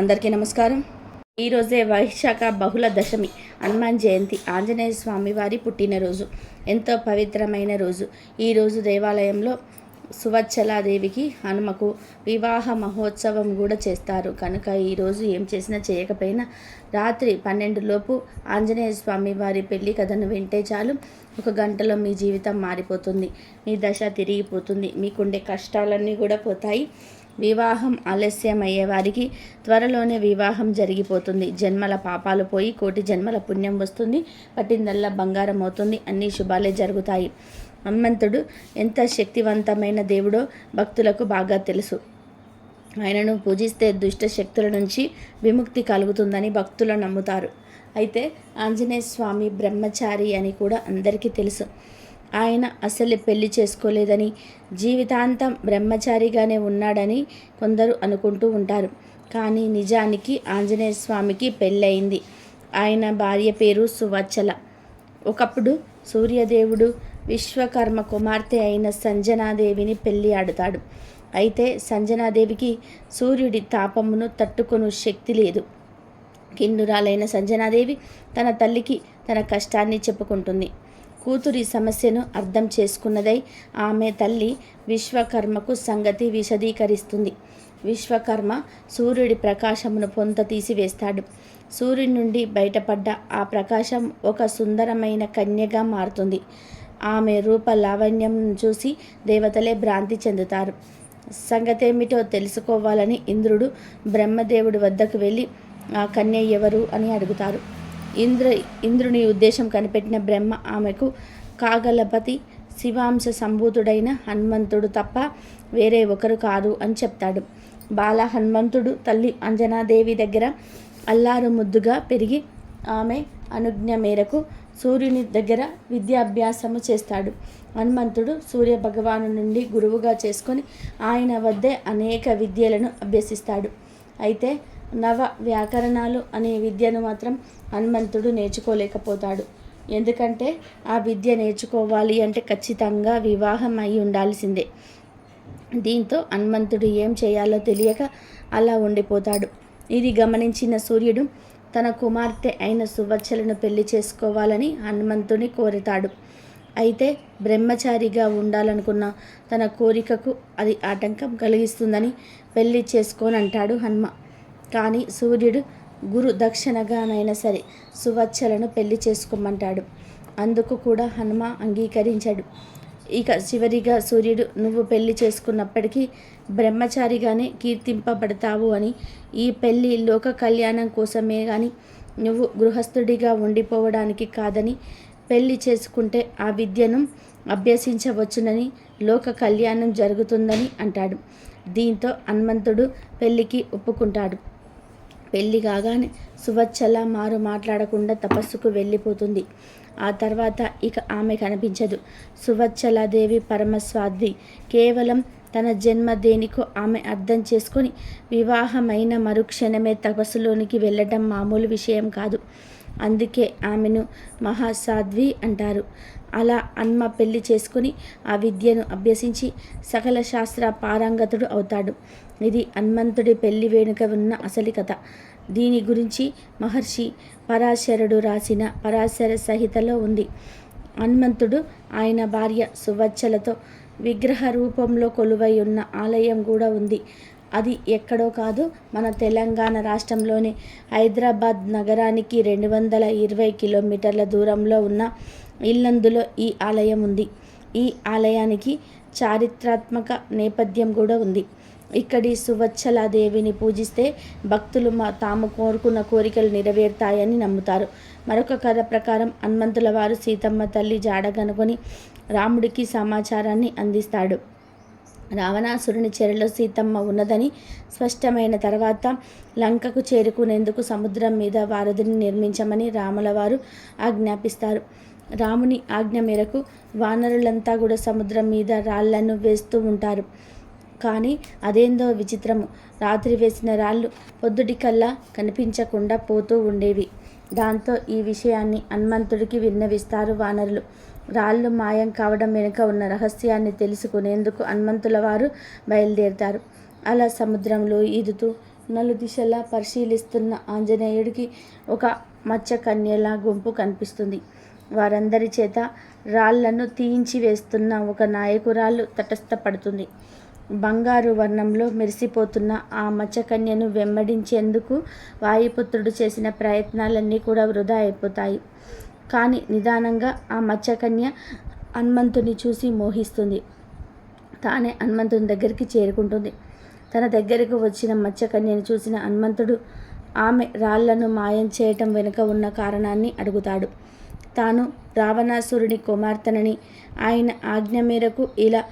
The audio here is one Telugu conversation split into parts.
అందరికీ నమస్కారం. ఈరోజే వైశాఖ బహుళ దశమి, హనుమాన్ జయంతి, ఆంజనేయ స్వామి వారి పుట్టినరోజు. ఎంతో పవిత్రమైన రోజు. ఈరోజు దేవాలయంలో సువచ్చలాదేవికి హనుమకు వివాహ మహోత్సవం కూడా చేస్తారు. కనుక ఈరోజు ఏం చేసినా చేయకపోయినా రాత్రి 12 లోపు ఆంజనేయ స్వామి వారి పెళ్లి కథను వింటే చాలు, 1 గంటలో మీ జీవితం మారిపోతుంది. మీ దశ తిరిగిపోతుంది. మీకుండే కష్టాలన్నీ కూడా పోతాయి. వివాహం ఆలస్యమయ్యే వారికి త్వరలోనే వివాహం జరిగిపోతుంది. జన్మల పాపాలు పోయి కోటి జన్మల పుణ్యం వస్తుంది. పట్టిందల్లా బంగారం అవుతుంది. అన్ని శుభాలే జరుగుతాయి. హనుమంతుడు ఎంత శక్తివంతమైన దేవుడో భక్తులకు బాగా తెలుసు. ఆయనను పూజిస్తే దుష్ట శక్తుల నుంచి విముక్తి కలుగుతుందని భక్తులు నమ్ముతారు. అయితే ఆంజనేయ స్వామి బ్రహ్మచారి అని కూడా అందరికీ తెలుసు. ఆయన అసలు పెళ్లి చేసుకోలేదని, జీవితాంతం బ్రహ్మచారిగానే ఉన్నాడని కొందరు అనుకుంటూ ఉంటారు. కానీ నిజానికి ఆంజనేయ స్వామికి పెళ్ళయింది. ఆయన భార్య పేరు సువచ్చల. ఒకప్పుడు సూర్యదేవుడు విశ్వకర్మ కుమార్తె అయిన సంజనాదేవిని పెళ్లి ఆడుతాడు. అయితే సంజనాదేవికి సూర్యుడి తాపమును తట్టుకొను శక్తి లేదు. కిన్నురాలైన సంజనాదేవి తన తల్లికి తన కష్టాన్ని చెప్పుకుంటుంది. కూతురి సమస్యను అర్థం చేసుకున్నదై ఆమె తల్లి విశ్వకర్మకు సంగతి విశదీకరిస్తుంది. విశ్వకర్మ సూర్యుడి ప్రకాశమును పొంత తీసివేస్తాడు. సూర్యుడి నుండి బయటపడ్డ ఆ ప్రకాశం ఒక సుందరమైన కన్యగా మారుతుంది. ఆమె రూప లావణ్యం చూసి దేవతలే భ్రాంతి చెందుతారు. సంగతేమిటో తెలుసుకోవాలని ఇంద్రుడు బ్రహ్మదేవుడి వద్దకు వెళ్ళి ఆ కన్య ఎవరు అని అడుగుతారు. ఇంద్రుని ఉద్దేశం కనిపెట్టిన బ్రహ్మ ఆమెకు కాగలపతి శివాంశ సంభూతుడైన హనుమంతుడు తప్ప వేరే ఒకరు కాదు అని చెప్తాడు. బాల హనుమంతుడు తల్లి అంజనాదేవి దగ్గర అల్లారు ముద్దుగా పెరిగి ఆమె అనుజ్ఞ మేరకు సూర్యుని దగ్గర విద్యాభ్యాసము చేస్తాడు. హనుమంతుడు సూర్య భగవాను నుండి గురువుగా చేసుకొని ఆయన వద్దే అనేక విద్యలను అభ్యసిస్తాడు. అయితే నవ వ్యాకరణాలు అనే విద్యను మాత్రం హనుమంతుడు నేర్చుకోలేకపోతాడు. ఎందుకంటే ఆ విద్య నేర్చుకోవాలి అంటే ఖచ్చితంగా వివాహం అయి ఉండాల్సిందే. దీంతో హనుమంతుడు ఏం చేయాలో తెలియక అలా ఉండిపోతాడు. ఇది గమనించిన సూర్యుడు తన కుమార్తె అయిన సువచ్చలను పెళ్లి చేసుకోవాలని హనుమంతుని కోరుతాడు. అయితే బ్రహ్మచారిగా ఉండాలనుకున్న తన కోరికకు అది ఆటంకం కలిగిస్తుందని పెళ్లి చేసుకోనంటాడు హనుమ. కానీ సూర్యుడు గురు దక్షిణగానైనా సరే సువచ్చలను పెళ్లి చేసుకోమంటాడు. అందుకు కూడా హనుమ అంగీకరించాడు. ఇక చివరిగా సూర్యుడు నువ్వు పెళ్లి చేసుకున్నప్పటికీ బ్రహ్మచారిగానే కీర్తింపబడతావు అని, ఈ పెళ్లి లోక కళ్యాణం కోసమే కానీ నువ్వు గృహస్థుడిగా ఉండిపోవడానికి కాదని, పెళ్లి చేసుకుంటే ఆ విద్యను అభ్యసించవచ్చునని, లోక కళ్యాణం జరుగుతుందని అంటాడు. దీంతో హనుమంతుడు పెళ్లికి ఒప్పుకుంటాడు. పెళ్లి కాగానే సువచ్చల మారు మాట్లాడకుండా తపస్సుకు వెళ్ళిపోతుంది. ఆ తర్వాత ఇక ఆమె కనిపించదు. సువచ్చలాదేవి పరమస్వాద్వి. కేవలం తన జన్మ దేనికో ఆమె అర్థం చేసుకొని వివాహమైన మరుక్షణమే తపస్సులోనికి వెళ్ళటం మామూలు విషయం కాదు. అందుకే ఆమెను మహాసాధ్వి అంటారు. అలా హనుమ పెళ్లి చేసుకుని ఆ విద్యను అభ్యసించి సకల శాస్త్ర పారంగతుడు అవుతాడు. ఇది హనుమంతుడి పెళ్లి వెనుక ఉన్న అసలు కథ. దీని గురించి మహర్షి పరాశరుడు రాసిన పరాశర సంహితలో ఉంది. హనుమంతుడు ఆయన భార్య సువచ్చలతో విగ్రహ రూపంలో కొలువై ఉన్న ఆలయం కూడా ఉంది. అది ఎక్కడో కాదు, మన తెలంగాణ రాష్ట్రంలోని హైదరాబాద్ నగరానికి 220 కిలోమీటర్ల దూరంలో ఉన్న ఇల్లందులో ఈ ఆలయం ఉంది. ఈ ఆలయానికి చారిత్రాత్మక నేపథ్యం కూడా ఉంది. ఇక్కడి సువచ్చలాదేవిని పూజిస్తే భక్తులు తాము కోరుకున్న కోరికలు నెరవేరుతాయని నమ్ముతారు. మరొక కథ ప్రకారం హనుమంతుల వారు సీతమ్మ తల్లి జాడ కనుగొని రాముడికి సమాచారాన్ని అందిస్తాడు. రావణాసురుని చెరలో సీతమ్మ ఉన్నదని స్పష్టమైన తర్వాత లంకకు చేరుకునేందుకు సముద్రం మీద వారధిని నిర్మించమని రాముల వారు ఆజ్ఞాపిస్తారు. రాముని ఆజ్ఞ మేరకు వానరులంతా కూడా సముద్రం మీద రాళ్లను వేస్తూ ఉంటారు. కానీ అదేందో విచిత్రము, రాత్రి వేసిన రాళ్ళు పొద్దుటికల్లా కనిపించకుండా పోతూ ఉండేవి. దాంతో ఈ విషయాన్ని హనుమంతుడికి విన్నవిస్తారు వానరులు. రాళ్ళు మాయం కావడం వెనుక ఉన్న రహస్యాన్ని తెలుసుకునేందుకు హనుమంతుల వారు బయలుదేరుతారు. అలా సముద్రంలో ఈదుతూ నలుదిశలా పరిశీలిస్తున్న ఆంజనేయుడికి ఒక మత్స్యకన్యల గుంపు కనిపిస్తుంది. వారందరి చేత రాళ్లను తీయించి వేస్తున్న ఒక నాయకురాలు తటస్థపడుతుంది. బంగారు వర్ణంలో మెరిసిపోతున్న ఆ మత్స్యకన్యను వెంబడించేందుకు వాయుపుత్రుడు చేసిన ప్రయత్నాలన్నీ కూడా వృధా అయిపోతాయి. కానీ నిదానంగా ఆ మత్స్యకన్య హనుమంతుని చూసి మోహిస్తుంది. తానే హనుమంతుని దగ్గరికి చేరుకుంటుంది. తన దగ్గరకు వచ్చిన మత్స్యకన్యను చూసిన హనుమంతుడు ఆమె రాళ్లను మాయం చేయటం వెనుక ఉన్న కారణాన్ని అడుగుతాడు. తాను రావణాసురుని కుమార్తెనని, ఆయన ఆజ్ఞ మేరకు ఇలా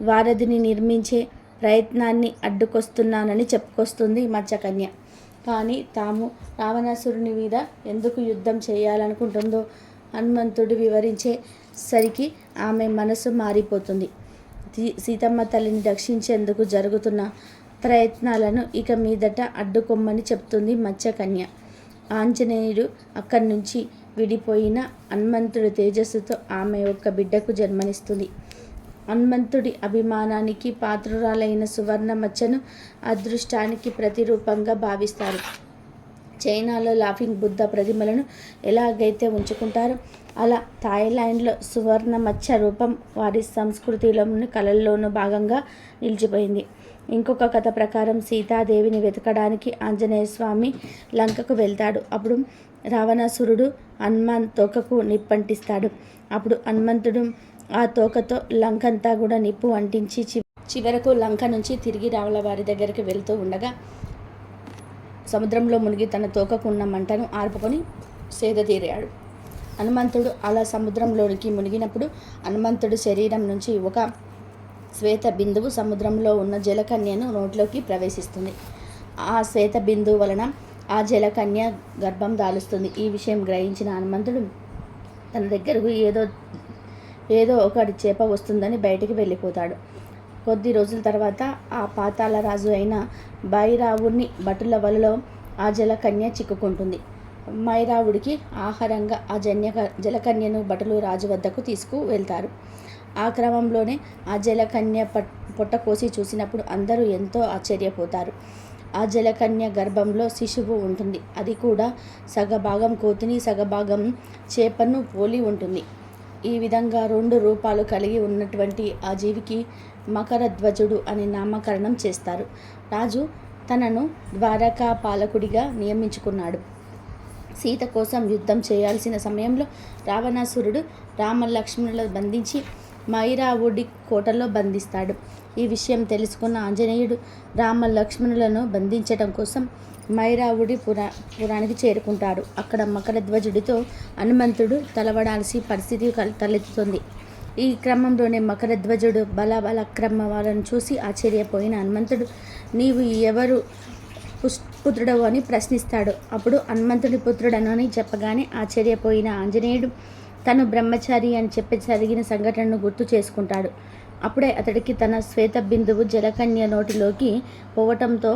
వారధిని నిర్మించే ప్రయత్నాన్ని అడ్డుకొస్తున్నానని చెప్పుకొస్తుంది మత్స్యకన్య. కానీ తాము రావణాసురుని మీద ఎందుకు యుద్ధం చేయాలనుకుంటుందో హనుమంతుడు వివరించేసరికి ఆమె మనసు మారిపోతుంది. సీతమ్మ తల్లిని రక్షించేందుకు జరుగుతున్న ప్రయత్నాలను ఇక మీదట అడ్డుకొమ్మని చెప్తుంది మత్స్యకన్య. ఆంజనేయుడు అక్కడి నుంచి విడిపోయిన హనుమంతుడి తేజస్సుతో ఆమె యొక్క బిడ్డకు జన్మనిస్తుంది. హనుమంతుడి అభిమానానికి పాత్రురాలైన సువర్ణ మచ్చను అదృష్టానికి ప్రతిరూపంగా భావిస్తారు. చైనాలో లాఫింగ్ బుద్ధ ప్రతిమలను ఎలాగైతే ఉంచుకుంటారో అలా థాయిలాండ్లో సువర్ణ మచ్చ రూపం వారి సంస్కృతిలోని కళల్లోనూ భాగంగా నిలిచిపోయింది. ఇంకొక కథ ప్రకారం సీతాదేవిని వెతకడానికి ఆంజనేయ స్వామి లంకకు వెళ్తాడు. అప్పుడు రావణాసురుడు హనుమాన్ తోకకు నిప్పంటిస్తాడు. అప్పుడు హనుమంతుడు ఆ తోకతో లంకంతా కూడా నిప్పు అంటించి చివరకు లంక నుంచి తిరిగి రావణ వారి దగ్గరికి వెళ్తూ ఉండగా సముద్రంలో మునిగి తన తోకకు ఉన్న మంటను ఆర్పుకొని సేద తీరాడు. హనుమంతుడు అలా సముద్రంలోనికి మునిగినప్పుడు హనుమంతుడి శరీరం నుంచి ఒక శ్వేత బిందువు సముద్రంలో ఉన్న జలకన్యను నోట్లోకి ప్రవేశిస్తుంది. ఆ శ్వేత బిందువు వలన ఆ జలకన్య గర్భం దాలుస్తుంది. ఈ విషయం గ్రహించిన హనుమంతుడు తన దగ్గరకు ఏదో ఒకటి చేప వస్తుందని బయటికి వెళ్ళిపోతాడు. కొద్ది రోజుల తర్వాత ఆ పాతాళ రాజు అయిన భైరవుని భటుల వలలో ఆ జలకన్య చిక్కుకుంటుంది. మైరావుడికి ఆహారంగా ఆ జలకన్యను భటులు రాజు వద్దకు తీసుకు వెళ్తారు. ఆ క్రమంలోనే ఆ జలకన్య పొట్ట కోసి చూసినప్పుడు అందరూ ఎంతో ఆశ్చర్యపోతారు. ఆ జలకన్య గర్భంలో శిశువు ఉంటుంది. అది కూడా సగభాగం కోతిని సగభాగం చేపను పోలి ఉంటుంది. ఈ విధంగా 2 రూపాలు కలిగి ఉన్నటువంటి ఆ జీవికి మకరధ్వజుడు అని నామకరణం చేస్తారు. రాజు తనను ద్వారకా పాలకుడిగా నియమించుకున్నాడు. సీత కోసం యుద్ధం చేయాల్సిన సమయంలో రావణాసురుడు రామలక్ష్మణులను బంధించి మైరావుడి కోటలో బంధిస్తాడు. ఈ విషయం తెలుసుకున్న ఆంజనేయుడు రామలక్ష్మణులను బంధించడం కోసం మైరావుడి పురానికి చేరుకుంటాడు. అక్కడ మకరధ్వజుడితో హనుమంతుడు తలవడాల్సి పరిస్థితి తలెత్తుతుంది. ఈ క్రమంలోనే మకరధ్వజుడు బలక్రమాలను చూసి ఆశ్చర్యపోయిన హనుమంతుడు నీవు ఎవరు పుత్రుడవు అని ప్రశ్నిస్తాడు. అప్పుడు హనుమంతుడి పుత్రుడనని చెప్పగానే ఆశ్చర్యపోయిన ఆంజనేయుడు తను బ్రహ్మచారి అని చెప్పి జరిగిన సంఘటనను గుర్తు చేసుకుంటాడు. అప్పుడే అతడికి తన శ్వేత బిందువు జలకన్య నోటిలోకి పోవటంతో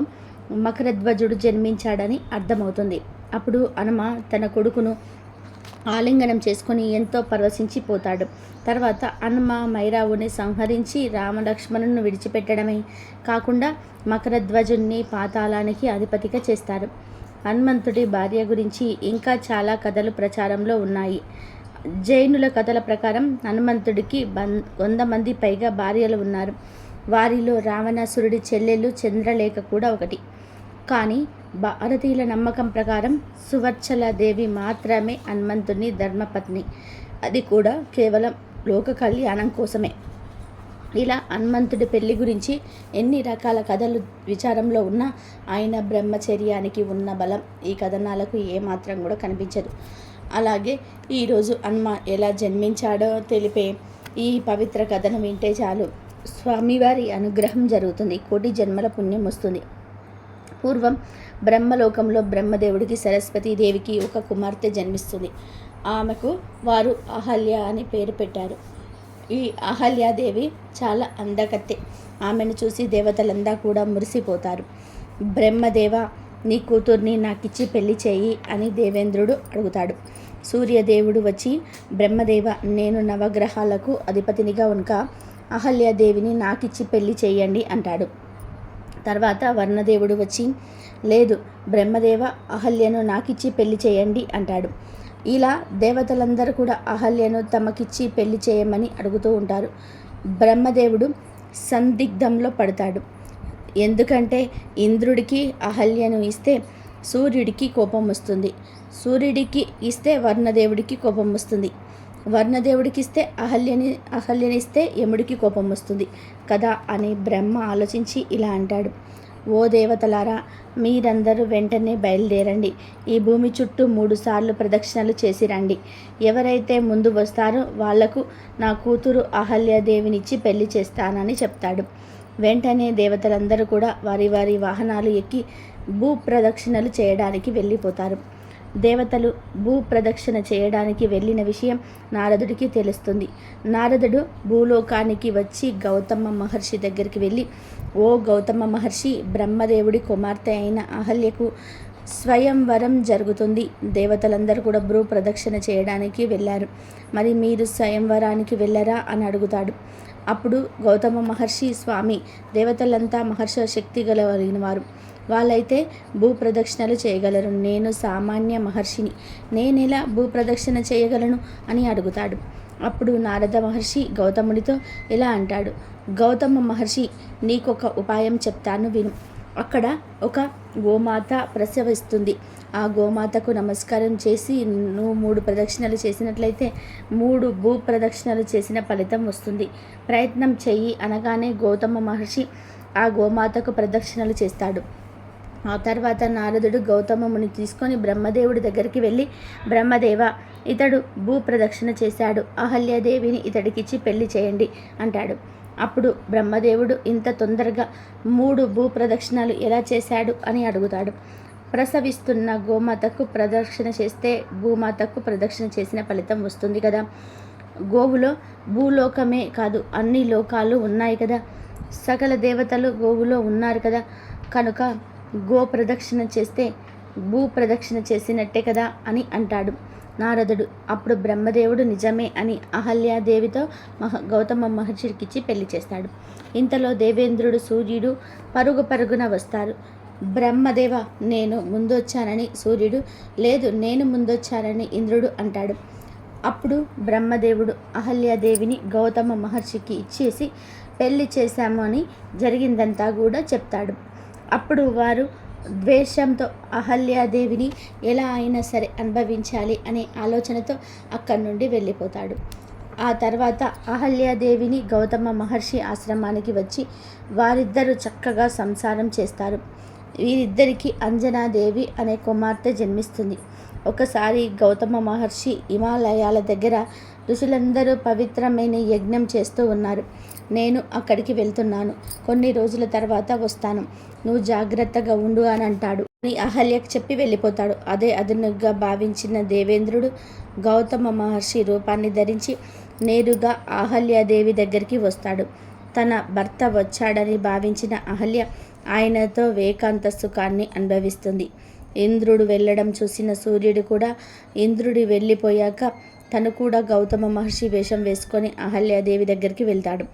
మకరధ్వజుడు జన్మించాడని అర్థమవుతుంది. అప్పుడు హనుమ తన కొడుకును ఆలింగనం చేసుకుని ఎంతో పరవశించిపోతాడు. తర్వాత హనుమ మైరావుని సంహరించి రామలక్ష్మణులను విడిచిపెట్టడమే కాకుండా మకరధ్వజుణ్ణి పాతాళానికి అధిపతిగా చేస్తారు. హనుమంతుడి భార్య గురించి ఇంకా చాలా కథలు ప్రచారంలో ఉన్నాయి. జైనుల కథల ప్రకారం హనుమంతుడికి 100 మంది పైగా భార్యలు ఉన్నారు. వారిలో రావణాసురుడి చెల్లెలు చంద్రలేఖ కూడా ఒకటి. కానీ భారతీయుల నమ్మకం ప్రకారం సువర్చలాదేవి మాత్రమే హనుమంతుని ధర్మపత్ని. అది కూడా కేవలం లోక కళ్యాణం కోసమే. ఇలా హనుమంతుడి పెళ్లి గురించి ఎన్ని రకాల కథలు విచారంలో ఉన్నా ఆయన బ్రహ్మచర్యానికి ఉన్న బలం ఈ కథనాలకు ఏమాత్రం కూడా కనిపించదు. అలాగే ఈరోజు హనుమ ఎలా జన్మించాడో తెలిపే ఈ పవిత్ర కథను వింటే చాలు స్వామివారి అనుగ్రహం జరుగుతుంది, కోటి జన్మల పుణ్యం వస్తుంది. పూర్వం బ్రహ్మలోకంలో బ్రహ్మదేవుడికి సరస్వతీదేవికి ఒక కుమార్తె జన్మిస్తుంది. ఆమెకు వారు అహల్య అని పేరు పెట్టారు. ఈ అహల్యాదేవి చాలా అందకత్తె. ఆమెను చూసి దేవతలంతా కూడా మురిసిపోతారు. బ్రహ్మదేవ, నీ కూతుర్ని నాకిచ్చి పెళ్లి చేయి అని దేవేంద్రుడు అడుగుతాడు. సూర్యదేవుడు వచ్చి బ్రహ్మదేవ, నేను నవగ్రహాలకు అధిపతినిగా ఉనక అహల్యాదేవిని నాకిచ్చి పెళ్లి చేయండి అంటాడు. తర్వాత వర్ణదేవుడు వచ్చి లేదు, బ్రహ్మదేవ అహల్యను నాకిచ్చి పెళ్లి చేయండి అంటాడు. ఇలా దేవతలందరూ కూడా అహల్యను తమకిచ్చి పెళ్లి చేయమని అడుగుతూ ఉంటారు. బ్రహ్మదేవుడు సందిగ్ధంలో పడతాడు. ఎందుకంటే ఇంద్రుడికి అహల్యను ఇస్తే సూర్యుడికి కోపం వస్తుంది, సూర్యుడికి ఇస్తే వర్ణదేవుడికి కోపం వస్తుంది, వర్ణదేవుడికి ఇస్తే అహల్యనిస్తే యముడికి కోపం వస్తుంది కదా అని బ్రహ్మ ఆలోచించి ఇలా అంటాడు. ఓ దేవతలారా, మీరందరూ వెంటనే బయలుదేరండి. ఈ భూమి చుట్టూ 3 సార్లు ప్రదక్షిణలు చేసి రండి. ఎవరైతే ముందు వస్తారో వాళ్లకు నా కూతురు అహల్యాదేవినిచ్చి పెళ్లి చేస్తానని చెప్తాడు. వెంటనే దేవతలందరూ కూడా వారి వారి వాహనాలు ఎక్కి భూ ప్రదక్షిణలు చేయడానికి వెళ్ళిపోతారు. దేవతలు భూ ప్రదక్షిణ చేయడానికి వెళ్ళిన విషయం నారదుడికి తెలుస్తుంది. నారదుడు భూలోకానికి వచ్చి గౌతమ మహర్షి దగ్గరికి వెళ్ళి, ఓ గౌతమ మహర్షి, బ్రహ్మదేవుడి కుమార్తె అయిన అహల్యకు స్వయంవరం జరుగుతుంది. దేవతలందరూ కూడా భూ ప్రదక్షిణ చేయడానికి వెళ్ళారు. మరి మీరు స్వయంవరానికి వెళ్ళరా అని అడుగుతాడు. అప్పుడు గౌతమ మహర్షి, స్వామి, దేవతలంతా మహర్షి శక్తి కలిగిన వారు, వాళ్ళైతే భూ ప్రదక్షిణలు చేయగలరు. నేను సామాన్య మహర్షిని, నేనెలా భూ ప్రదక్షిణ చేయగలను అని అడుగుతాడు. అప్పుడు నారద మహర్షి గౌతముడితో ఇలా అంటాడు. గౌతమ మహర్షి, నీకొక ఉపాయం చెప్తాను విను. అక్కడ ఒక గోమాత ప్రసవిస్తుంది. ఆ గోమాతకు నమస్కారం చేసి నువ్వు 3 ప్రదక్షిణలు చేసినట్లయితే 3 భూ ప్రదక్షిణలు చేసిన ఫలితం వస్తుంది. ప్రయత్నం చెయ్యి అనగానే గౌతమ మహర్షి ఆ గోమాతకు ప్రదక్షిణలు చేస్తాడు. ఆ తర్వాత నారదుడు గౌతమముని తీసుకొని బ్రహ్మదేవుడి దగ్గరికి వెళ్ళి, బ్రహ్మదేవ, ఇతడు భూ ప్రదక్షిణ చేశాడు, అహల్యాదేవిని ఇతడికిచ్చి పెళ్లి చేయండి అంటాడు. అప్పుడు బ్రహ్మదేవుడు ఇంత తొందరగా 3 భూ ప్రదక్షిణలు ఎలా చేశాడు అని అడుగుతాడు. ప్రసవిస్తున్న గోమాతకు ప్రదక్షిణ చేస్తే భూమాతకు ప్రదక్షిణ చేసిన ఫలితం వస్తుంది కదా. గోవులో భూలోకమే కాదు అన్ని లోకాలు ఉన్నాయి కదా, సకల దేవతలు గోవులో ఉన్నారు కదా, కనుక గో ప్రదక్షిణ చేస్తే భూ ప్రదక్షిణ చేసినట్టే కదా అని అంటాడు నారదుడు. అప్పుడు బ్రహ్మదేవుడు నిజమే అని అహల్యాదేవితో గౌతమ మహర్షికిచ్చి పెళ్లి చేస్తాడు. ఇంతలో దేవేంద్రుడు, సూర్యుడు పరుగున వస్తారు. బ్రహ్మదేవ, నేను ముందొచ్చానని సూర్యుడు, లేదు నేను ముందొచ్చానని ఇంద్రుడు అంటాడు. అప్పుడు బ్రహ్మదేవుడు అహల్యాదేవిని గౌతమ మహర్షికి ఇచ్చేసి పెళ్లి చేశాము అని జరిగిందంతా కూడా చెప్తాడు. అప్పుడు వారు ద్వేషంతో అహల్యాదేవిని ఎలా అయినా సరే అనుభవించాలి అనే ఆలోచనతో అక్కడి నుండి వెళ్ళిపోతాడు. ఆ తర్వాత అహల్యాదేవిని గౌతమ మహర్షి ఆశ్రమానికి వచ్చి వారిద్దరూ చక్కగా సంసారం చేస్తారు. వీరిద్దరికీ అంజనాదేవి అనే కుమార్తె జన్మిస్తుంది. ఒకసారి గౌతమ మహర్షి హిమాలయాల దగ్గర ఋషులందరూ పవిత్రమైన యజ్ఞం చేస్తూ ఉన్నారు. నేను అక్కడికి వెళ్తున్నాను, కొన్ని రోజుల తర్వాత వస్తాను, నువ్వు జాగ్రత్తగా ఉండు అని అంటాడు. అని అహల్యకు చెప్పి వెళ్ళిపోతాడు. అదే అదనుగా భావించిన దేవేంద్రుడు గౌతమ మహర్షి రూపాన్ని ధరించి నేరుగా అహల్యాదేవి దగ్గరికి వస్తాడు. తన భర్త వచ్చాడని భావించిన అహల్య ఆయనతో ఏకాంత సుఖాన్ని అనుభవిస్తుంది. ఇంద్రుడు వెళ్ళడం చూసిన సూర్యుడు కూడా ఇంద్రుడి వెళ్ళిపోయాక తను కూడా గౌతమ మహర్షి వేషం వేసుకొని అహల్యాదేవి దగ్గరికి వెళ్తాడు.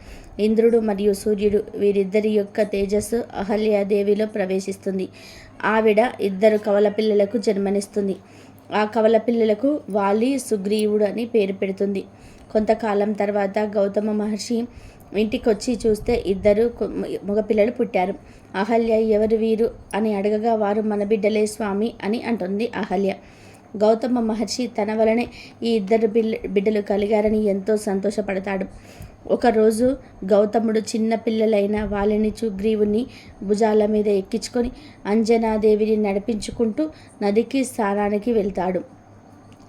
ఇంద్రుడు మరియు సూర్యుడు వీరిద్దరి యొక్క తేజస్సు అహల్యాదేవిలో ప్రవేశిస్తుంది. ఆవిడ 2 కవల పిల్లలకు జన్మనిస్తుంది. ఆ కవల పిల్లలకు వాలి, సుగ్రీవుడు అని పేరు పెడుతుంది. కొంతకాలం తర్వాత గౌతమ మహర్షి ఇంటికొచ్చి చూస్తే 2 మగపిల్లలు పుట్టారు. అహల్య, ఎవరు వీరు అని అడగగా వారు మన బిడ్డలే స్వామి అని అంటుంది అహల్య. గౌతమ మహర్షి తన వలనే ఈ 2 బిడ్డలు కలిగారని ఎంతో సంతోషపడతాడు. ఒకరోజు గౌతముడు చిన్న పిల్లలైన వాలిని, సుగ్రీవుని భుజాల మీద ఎక్కించుకొని అంజనాదేవిని నడిపించుకుంటూ నదికి స్నానానికి వెళ్తాడు.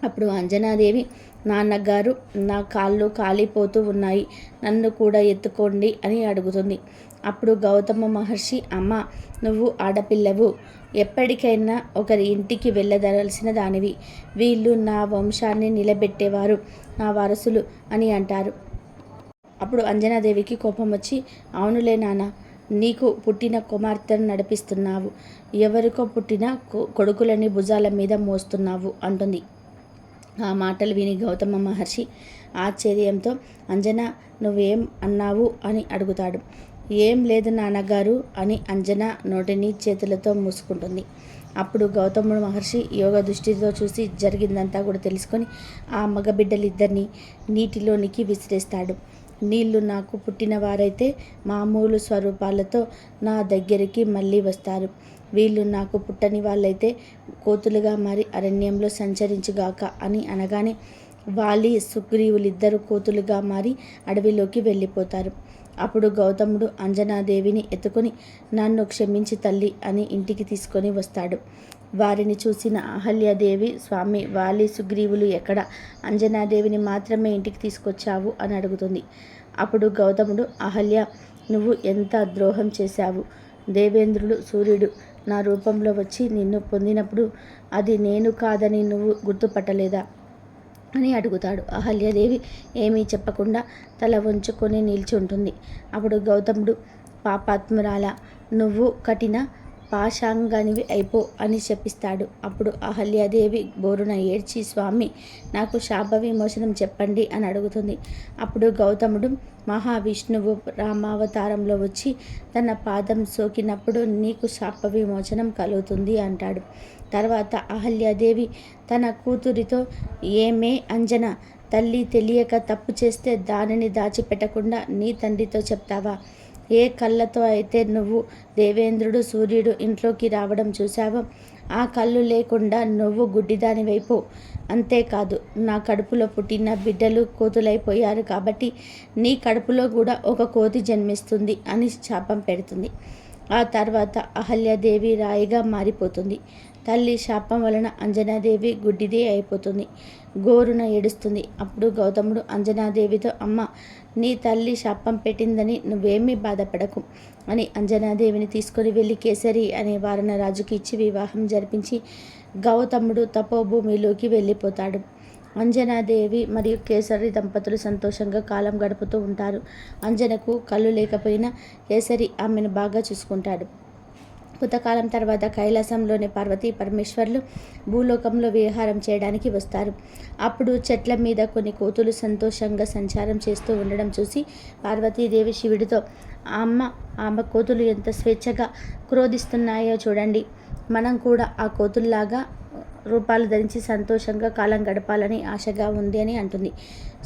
అప్పుడు అంజనాదేవి, నాన్నగారు, నా కాళ్ళు కాలిపోతూ ఉన్నాయి, నన్ను కూడా ఎత్తుకోండి అని అడుగుతుంది. అప్పుడు గౌతమ మహర్షి, అమ్మ, నువ్వు ఆడపిల్లవు, ఎప్పటికైనా ఒకరి ఇంటికి వెళ్ళదలసిన దానివి, వీళ్ళు నా వంశాన్ని నిలబెట్టేవారు, నా వారసులు అని అంటారు. అప్పుడు అంజనాదేవికి కోపం వచ్చి, అవునులే నాన్న, నీకు పుట్టిన కుమార్తెను నడిపిస్తున్నావు, ఎవరికో పుట్టిన కొడుకులని భుజాల మీద మోస్తున్నావు అంటుంది. ఆ మాటలు విని గౌతమ మహర్షి ఆశ్చర్యంతో, అంజనా, నువ్వేం అన్నావు అని అడుగుతాడు. ఏం లేదు నాన్నగారు అని అంజన నోటిని చేతులతో మూసుకుంటుంది. అప్పుడు గౌతముడు మహర్షి యోగ దృష్టితో చూసి జరిగిందంతా కూడా తెలుసుకొని ఆ మగబిడ్డలిద్దరినీ నీటిలోనికి విసిరేస్తాడు. నీళ్లు నాకు పుట్టిన వారైతే మామూలు స్వరూపాలతో నా దగ్గరికి మళ్ళీ వస్తారు. వీళ్ళు నాకు పుట్టని వాళ్ళైతే కోతులుగా మారి అరణ్యంలో సంచరించుగాక అని అనగానే వాలి సుగ్రీవులిద్దరూ కోతులుగా మారి అడవిలోకి వెళ్ళిపోతారు. అప్పుడు గౌతముడు అంజనాదేవిని ఎత్తుకొని నన్ను క్షమించి తల్లి అని ఇంటికి తీసుకొని వస్తాడు. వారిని చూసిన అహల్యాదేవి స్వామి వాలి సుగ్రీవులు ఎక్కడ, అంజనాదేవిని మాత్రమే ఇంటికి తీసుకొచ్చావు అని అడుగుతుంది. అప్పుడు గౌతముడు అహల్య, నువ్వు ఎంత ద్రోహం చేశావు. దేవేంద్రుడు సూర్యుడు నా రూపంలో వచ్చి నిన్ను పొందినప్పుడు అది నేను కాదని నువ్వు గుర్తుపట్టలేదా అని అడుగుతాడు. అహల్యాదేవి ఏమీ చెప్పకుండా తల వంచుకొని నిల్చుంటుంది. అప్పుడు గౌతముడు పాపాత్మురాల, నువ్వు కఠిన పాషాంగానివి అయిపో అని శపిస్తాడు. అప్పుడు అహల్యాదేవి బోరున ఏడ్చి స్వామి నాకు శాప విమోచనం చెప్పండి అని అడుగుతుంది. అప్పుడు గౌతముడు మహావిష్ణువు రామావతారంలో వచ్చి తన పాదం సోకినప్పుడు నీకు శాప విమోచనం కలుగుతుంది అంటాడు. తర్వాత అహల్యాదేవి తన కూతురితో ఏమే అంజన, తల్లి తెలియక తప్పు చేస్తే దానిని దాచిపెట్టకుండా నీ తండ్రితో చెప్తావా? ఏ కళ్ళతో అయితే నువ్వు దేవేంద్రుడు సూర్యుడు ఇంట్లోకి రావడం చూశావో ఆ కళ్ళు లేకుండా నువ్వు గుడ్డిదాని వైపు. అంతేకాదు నా కడుపులో పుట్టిన బిడ్డలు కోతులైపోయారు కాబట్టి నీ కడుపులో కూడా ఒక కోతి జన్మిస్తుంది అని శాపం పెడుతుంది. ఆ తర్వాత అహల్యాదేవి రాయిగా మారిపోతుంది. తల్లి శాపం వలన అంజనాదేవి గుడ్డిదే అయిపోతుంది. గోరున ఏడుస్తుంది. అప్పుడు గౌతముడు అంజనాదేవితో అమ్మ, నీ తల్లి శాపం పెట్టిందని నువ్వేమీ బాధపడకు అని అంజనాదేవిని తీసుకొని వెళ్ళి కేసరి అనే వారణరాజుకి ఇచ్చి వివాహం జరిపించి గౌతముడు తపోభూమిలోకి వెళ్ళిపోతాడు. అంజనాదేవి మరియు కేసరి దంపతులు సంతోషంగా కాలం గడుపుతూ ఉంటారు. అంజనకు కళ్ళు లేకపోయినా కేసరి ఆమెను బాగా చూసుకుంటాడు. కొంతకాలం తర్వాత కైలాసంలోని పార్వతీ పరమేశ్వర్లు భూలోకంలో విహారం చేయడానికి వస్తారు. అప్పుడు చెట్ల మీద కొన్ని కోతులు సంతోషంగా సంచారం చేస్తూ ఉండడం చూసి పార్వతీదేవి శివుడితో ఆమె కోతులు ఎంత స్వేచ్ఛగా క్రోధిస్తున్నాయో చూడండి, మనం కూడా ఆ కోతుల్లాగా రూపాలు ధరించి సంతోషంగా కాలం గడపాలని ఆశగా ఉంది అని అంటుంది.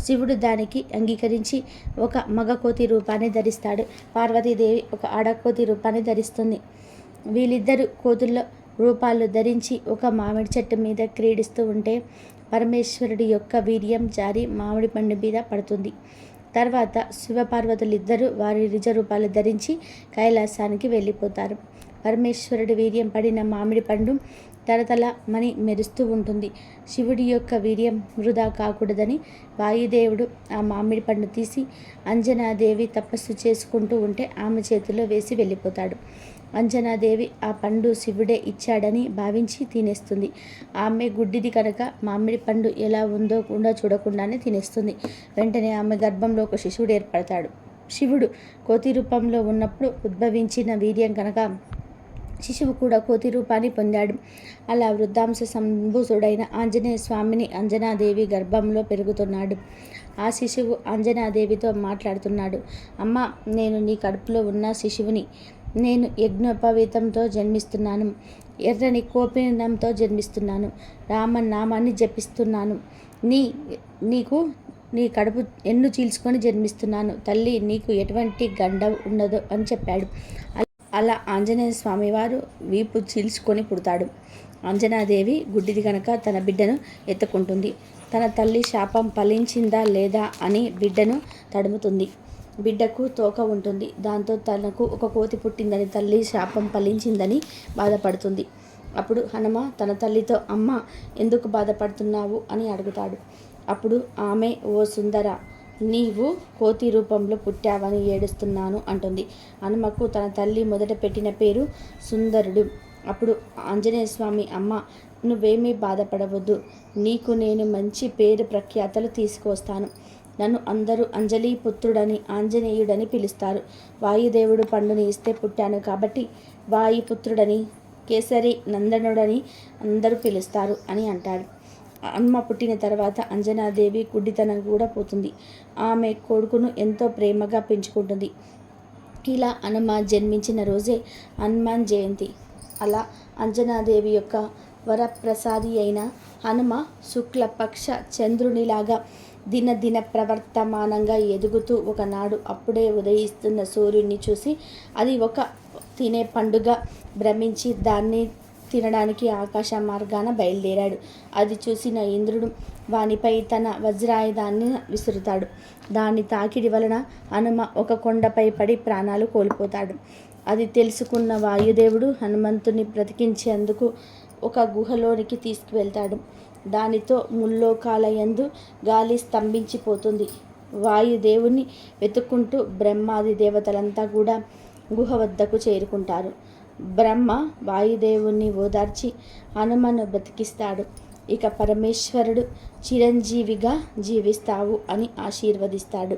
శివుడు దానికి అంగీకరించి ఒక మగ కోతి రూపాన్ని ధరిస్తాడు. పార్వతీదేవి ఒక ఆడకోతి రూపాన్ని ధరిస్తుంది. వీళ్ళిద్దరూ కోతుల్లో రూపాలు ధరించి ఒక మామిడి చెట్టు మీద క్రీడిస్తూ ఉంటే పరమేశ్వరుడి యొక్క వీర్యం జారి మామిడి పండు మీద పడుతుంది. తర్వాత శివపార్వతులిద్దరూ వారి నిజ రూపాలు ధరించి కైలాసానికి వెళ్ళిపోతారు. పరమేశ్వరుడి వీర్యం పడిన మామిడి పండు తలతలమని మెరుస్తూ ఉంటుంది. శివుడి యొక్క వీర్యం వృధా కాకూడదని వాయుదేవుడు ఆ మామిడి పండు తీసి అంజనాదేవి తపస్సు చేసుకుంటూ ఉంటే ఆమె చేతిలో వేసి వెళ్ళిపోతాడు. అంజనాదేవి ఆ పండు శివుడే ఇచ్చాడని భావించి తినేస్తుంది. ఆమె గుడ్డిది కనుక మామిడి పండు ఎలా ఉందో కూడా చూడకుండానే తినేస్తుంది. వెంటనే ఆమె గర్భంలో ఒక శిశువుడు ఏర్పడతాడు. శివుడు కోతి రూపంలో ఉన్నప్పుడు ఉద్భవించిన వీర్యం కనుక శిశువు కూడా కోతి రూపాన్ని పొందాడు. అలా వృద్ధాంశ సంభూతుడైన ఆంజనేయ స్వామిని అంజనాదేవి గర్భంలో పెరుగుతున్నాడు. ఆ శిశువు అంజనాదేవితో మాట్లాడుతున్నాడు. అమ్మ, నేను నీ కడుపులో ఉన్న శిశువుని. నేను యజ్ఞోపవీతంతో జన్మిస్తున్నాను. ఎర్రని కోపినంతో జన్మిస్తున్నాను. రామనామాన్ని జపిస్తున్నాను. నీకు నీ కడుపు ఎన్ను చీల్చుకొని జన్మిస్తున్నాను. తల్లి, నీకు ఎటువంటి గండ ఉండదు అని చెప్పాడు. అలా ఆంజనేయ స్వామివారు వీపు చీల్చుకొని పుడతాడు. అంజనాదేవి గుడ్డిది కనుక తన బిడ్డను ఎత్తుకుంటుంది. తన తల్లి శాపం ఫలించిందా లేదా అని బిడ్డను తడుముతుంది. బిడ్డకు తోక ఉంటుంది. దాంతో తనకు ఒక కోతి పుట్టిందని, తల్లి శాపం ఫలించిందని బాధపడుతుంది. అప్పుడు హనుమ తన తల్లితో అమ్మ, ఎందుకు బాధపడుతున్నావు అని అడుగుతాడు. అప్పుడు ఆమె, ఓ సుందర, నీవు కోతి రూపంలో పుట్టావని ఏడుస్తున్నాను అంటుంది. హనుమకు తన తల్లి మొదట పెట్టిన పేరు సుందరుడు. అప్పుడు ఆంజనేయ స్వామి, అమ్మ, నువ్వేమీ బాధపడవద్దు. నీకు నేను మంచి పేరు ప్రఖ్యాతలు తీసుకొస్తాను. నన్ను అందరూ అంజలి పుత్రుడని, ఆంజనేయుడని పిలుస్తారు. వాయుదేవుడు పండుని ఇస్తే పుట్టాను కాబట్టి వాయుపుత్రుడని, కేసరి నందనుడని అందరూ పిలుస్తారు అని అంటాడు. హనుమ పుట్టిన తర్వాత అంజనాదేవి గుడ్డితనం కూడా పోతుంది. ఆమె కొడుకును ఎంతో ప్రేమగా పెంచుకుంటుంది. ఇలా హనుమ జన్మించిన రోజే హనుమాన్ జయంతి. అలా అంజనాదేవి యొక్క వరప్రసాది అయిన హనుమ శుక్లపక్ష చంద్రునిలాగా దినదిన ప్రవర్తమానంగా ఎదుగుతూ ఒకనాడు అప్పుడే ఉదయిస్తున్న సూర్యుడిని చూసి అది ఒక తినే పండుగ భ్రమించి దాన్ని తినడానికి ఆకాశ మార్గాన బయలుదేరాడు. అది చూసిన ఇంద్రుడు వానిపై తన వజ్రాయుధాన్ని విసురుతాడు. దాని తాకిడి వలన హనుమ ఒక కొండపై పడి ప్రాణాలు కోల్పోతాడు. అది తెలుసుకున్న వాయుదేవుడు హనుమంతుని బ్రతికించేందుకు ఒక గుహలోనికి తీసుకువెళ్తాడు. దానితో ముల్లోకాలయందు గాలి స్తంభించిపోతుంది. వాయుదేవుని వెతుక్కుంటూ బ్రహ్మాది దేవతలంతా కూడా గుహ వద్దకు చేరుకుంటారు. బ్రహ్మ వాయుదేవుని ఓదార్చి హనుమను బ్రతికిస్తాడు. ఇక పరమేశ్వరుడు చిరంజీవిగా జీవిస్తావు అని ఆశీర్వదిస్తాడు.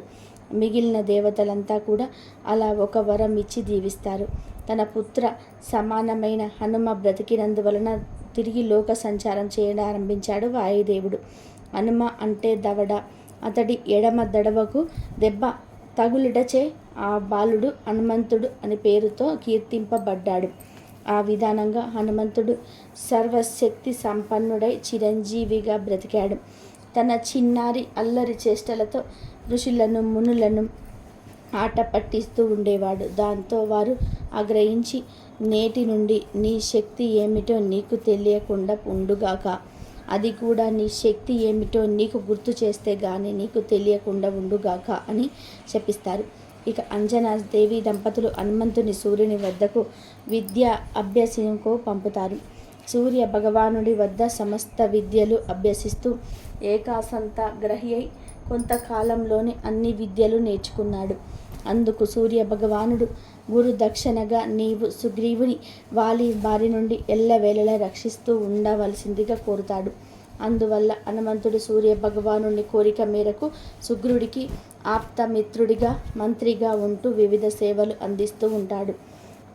మిగిలిన దేవతలంతా కూడా అలా ఒక వరం ఇచ్చి దీవిస్తారు. తన పుత్ర సమానమైన హనుమ బ్రతికినందువలన తిరిగి లోక సంచారం చేయడారంభించాడు వాయుదేవుడు. హనుమ అంటే దవడ. అతడి ఎడమ దడవకు దెబ్బ తగులుటచే ఆ బాలుడు హనుమంతుడు అని పేరుతో కీర్తింపబడ్డాడు. ఆ విధానంగా హనుమంతుడు సర్వశక్తి సంపన్నుడై చిరంజీవిగా బ్రతికాడు. తన చిన్నారి అల్లరి చేష్టలతో ఋషులను మునులను ఆట పట్టిస్తూ ఉండేవాడు. దాంతో వారు ఆగ్రహించి నేటి నుండి నీ శక్తి ఏమిటో నీకు తెలియకుండా ఉండుగాక, అది కూడా నీ శక్తి ఏమిటో నీకు గుర్తు చేస్తే గాని నీకు తెలియకుండా ఉండుగాక అని శపిస్తారు. ఇక అంజనాదేవి దంపతులు హనుమంతుని సూర్యుని వద్దకు విద్య అభ్యసనకు పంపుతారు. సూర్య భగవానుడి వద్ద సమస్త విద్యలు అభ్యసిస్తూ ఏకాసంత గ్రహి అయి కొంతకాలంలోనే అన్ని విద్యలు నేర్చుకున్నాడు. అందుకు సూర్య భగవానుడు గురు దక్షిణగా నీవు సుగ్రీవుని వాలి బారి నుండి ఎల్లవేళలా రక్షిస్తూ ఉండవలసిందిగా కోరుతాడు. అందువల్ల హనుమంతుడు సూర్య భగవానుని కోరిక మేరకు సుగ్రీవుడికి ఆప్తమిత్రుడిగా మంత్రిగా ఉంటూ వివిధ సేవలు అందిస్తూ ఉంటాడు.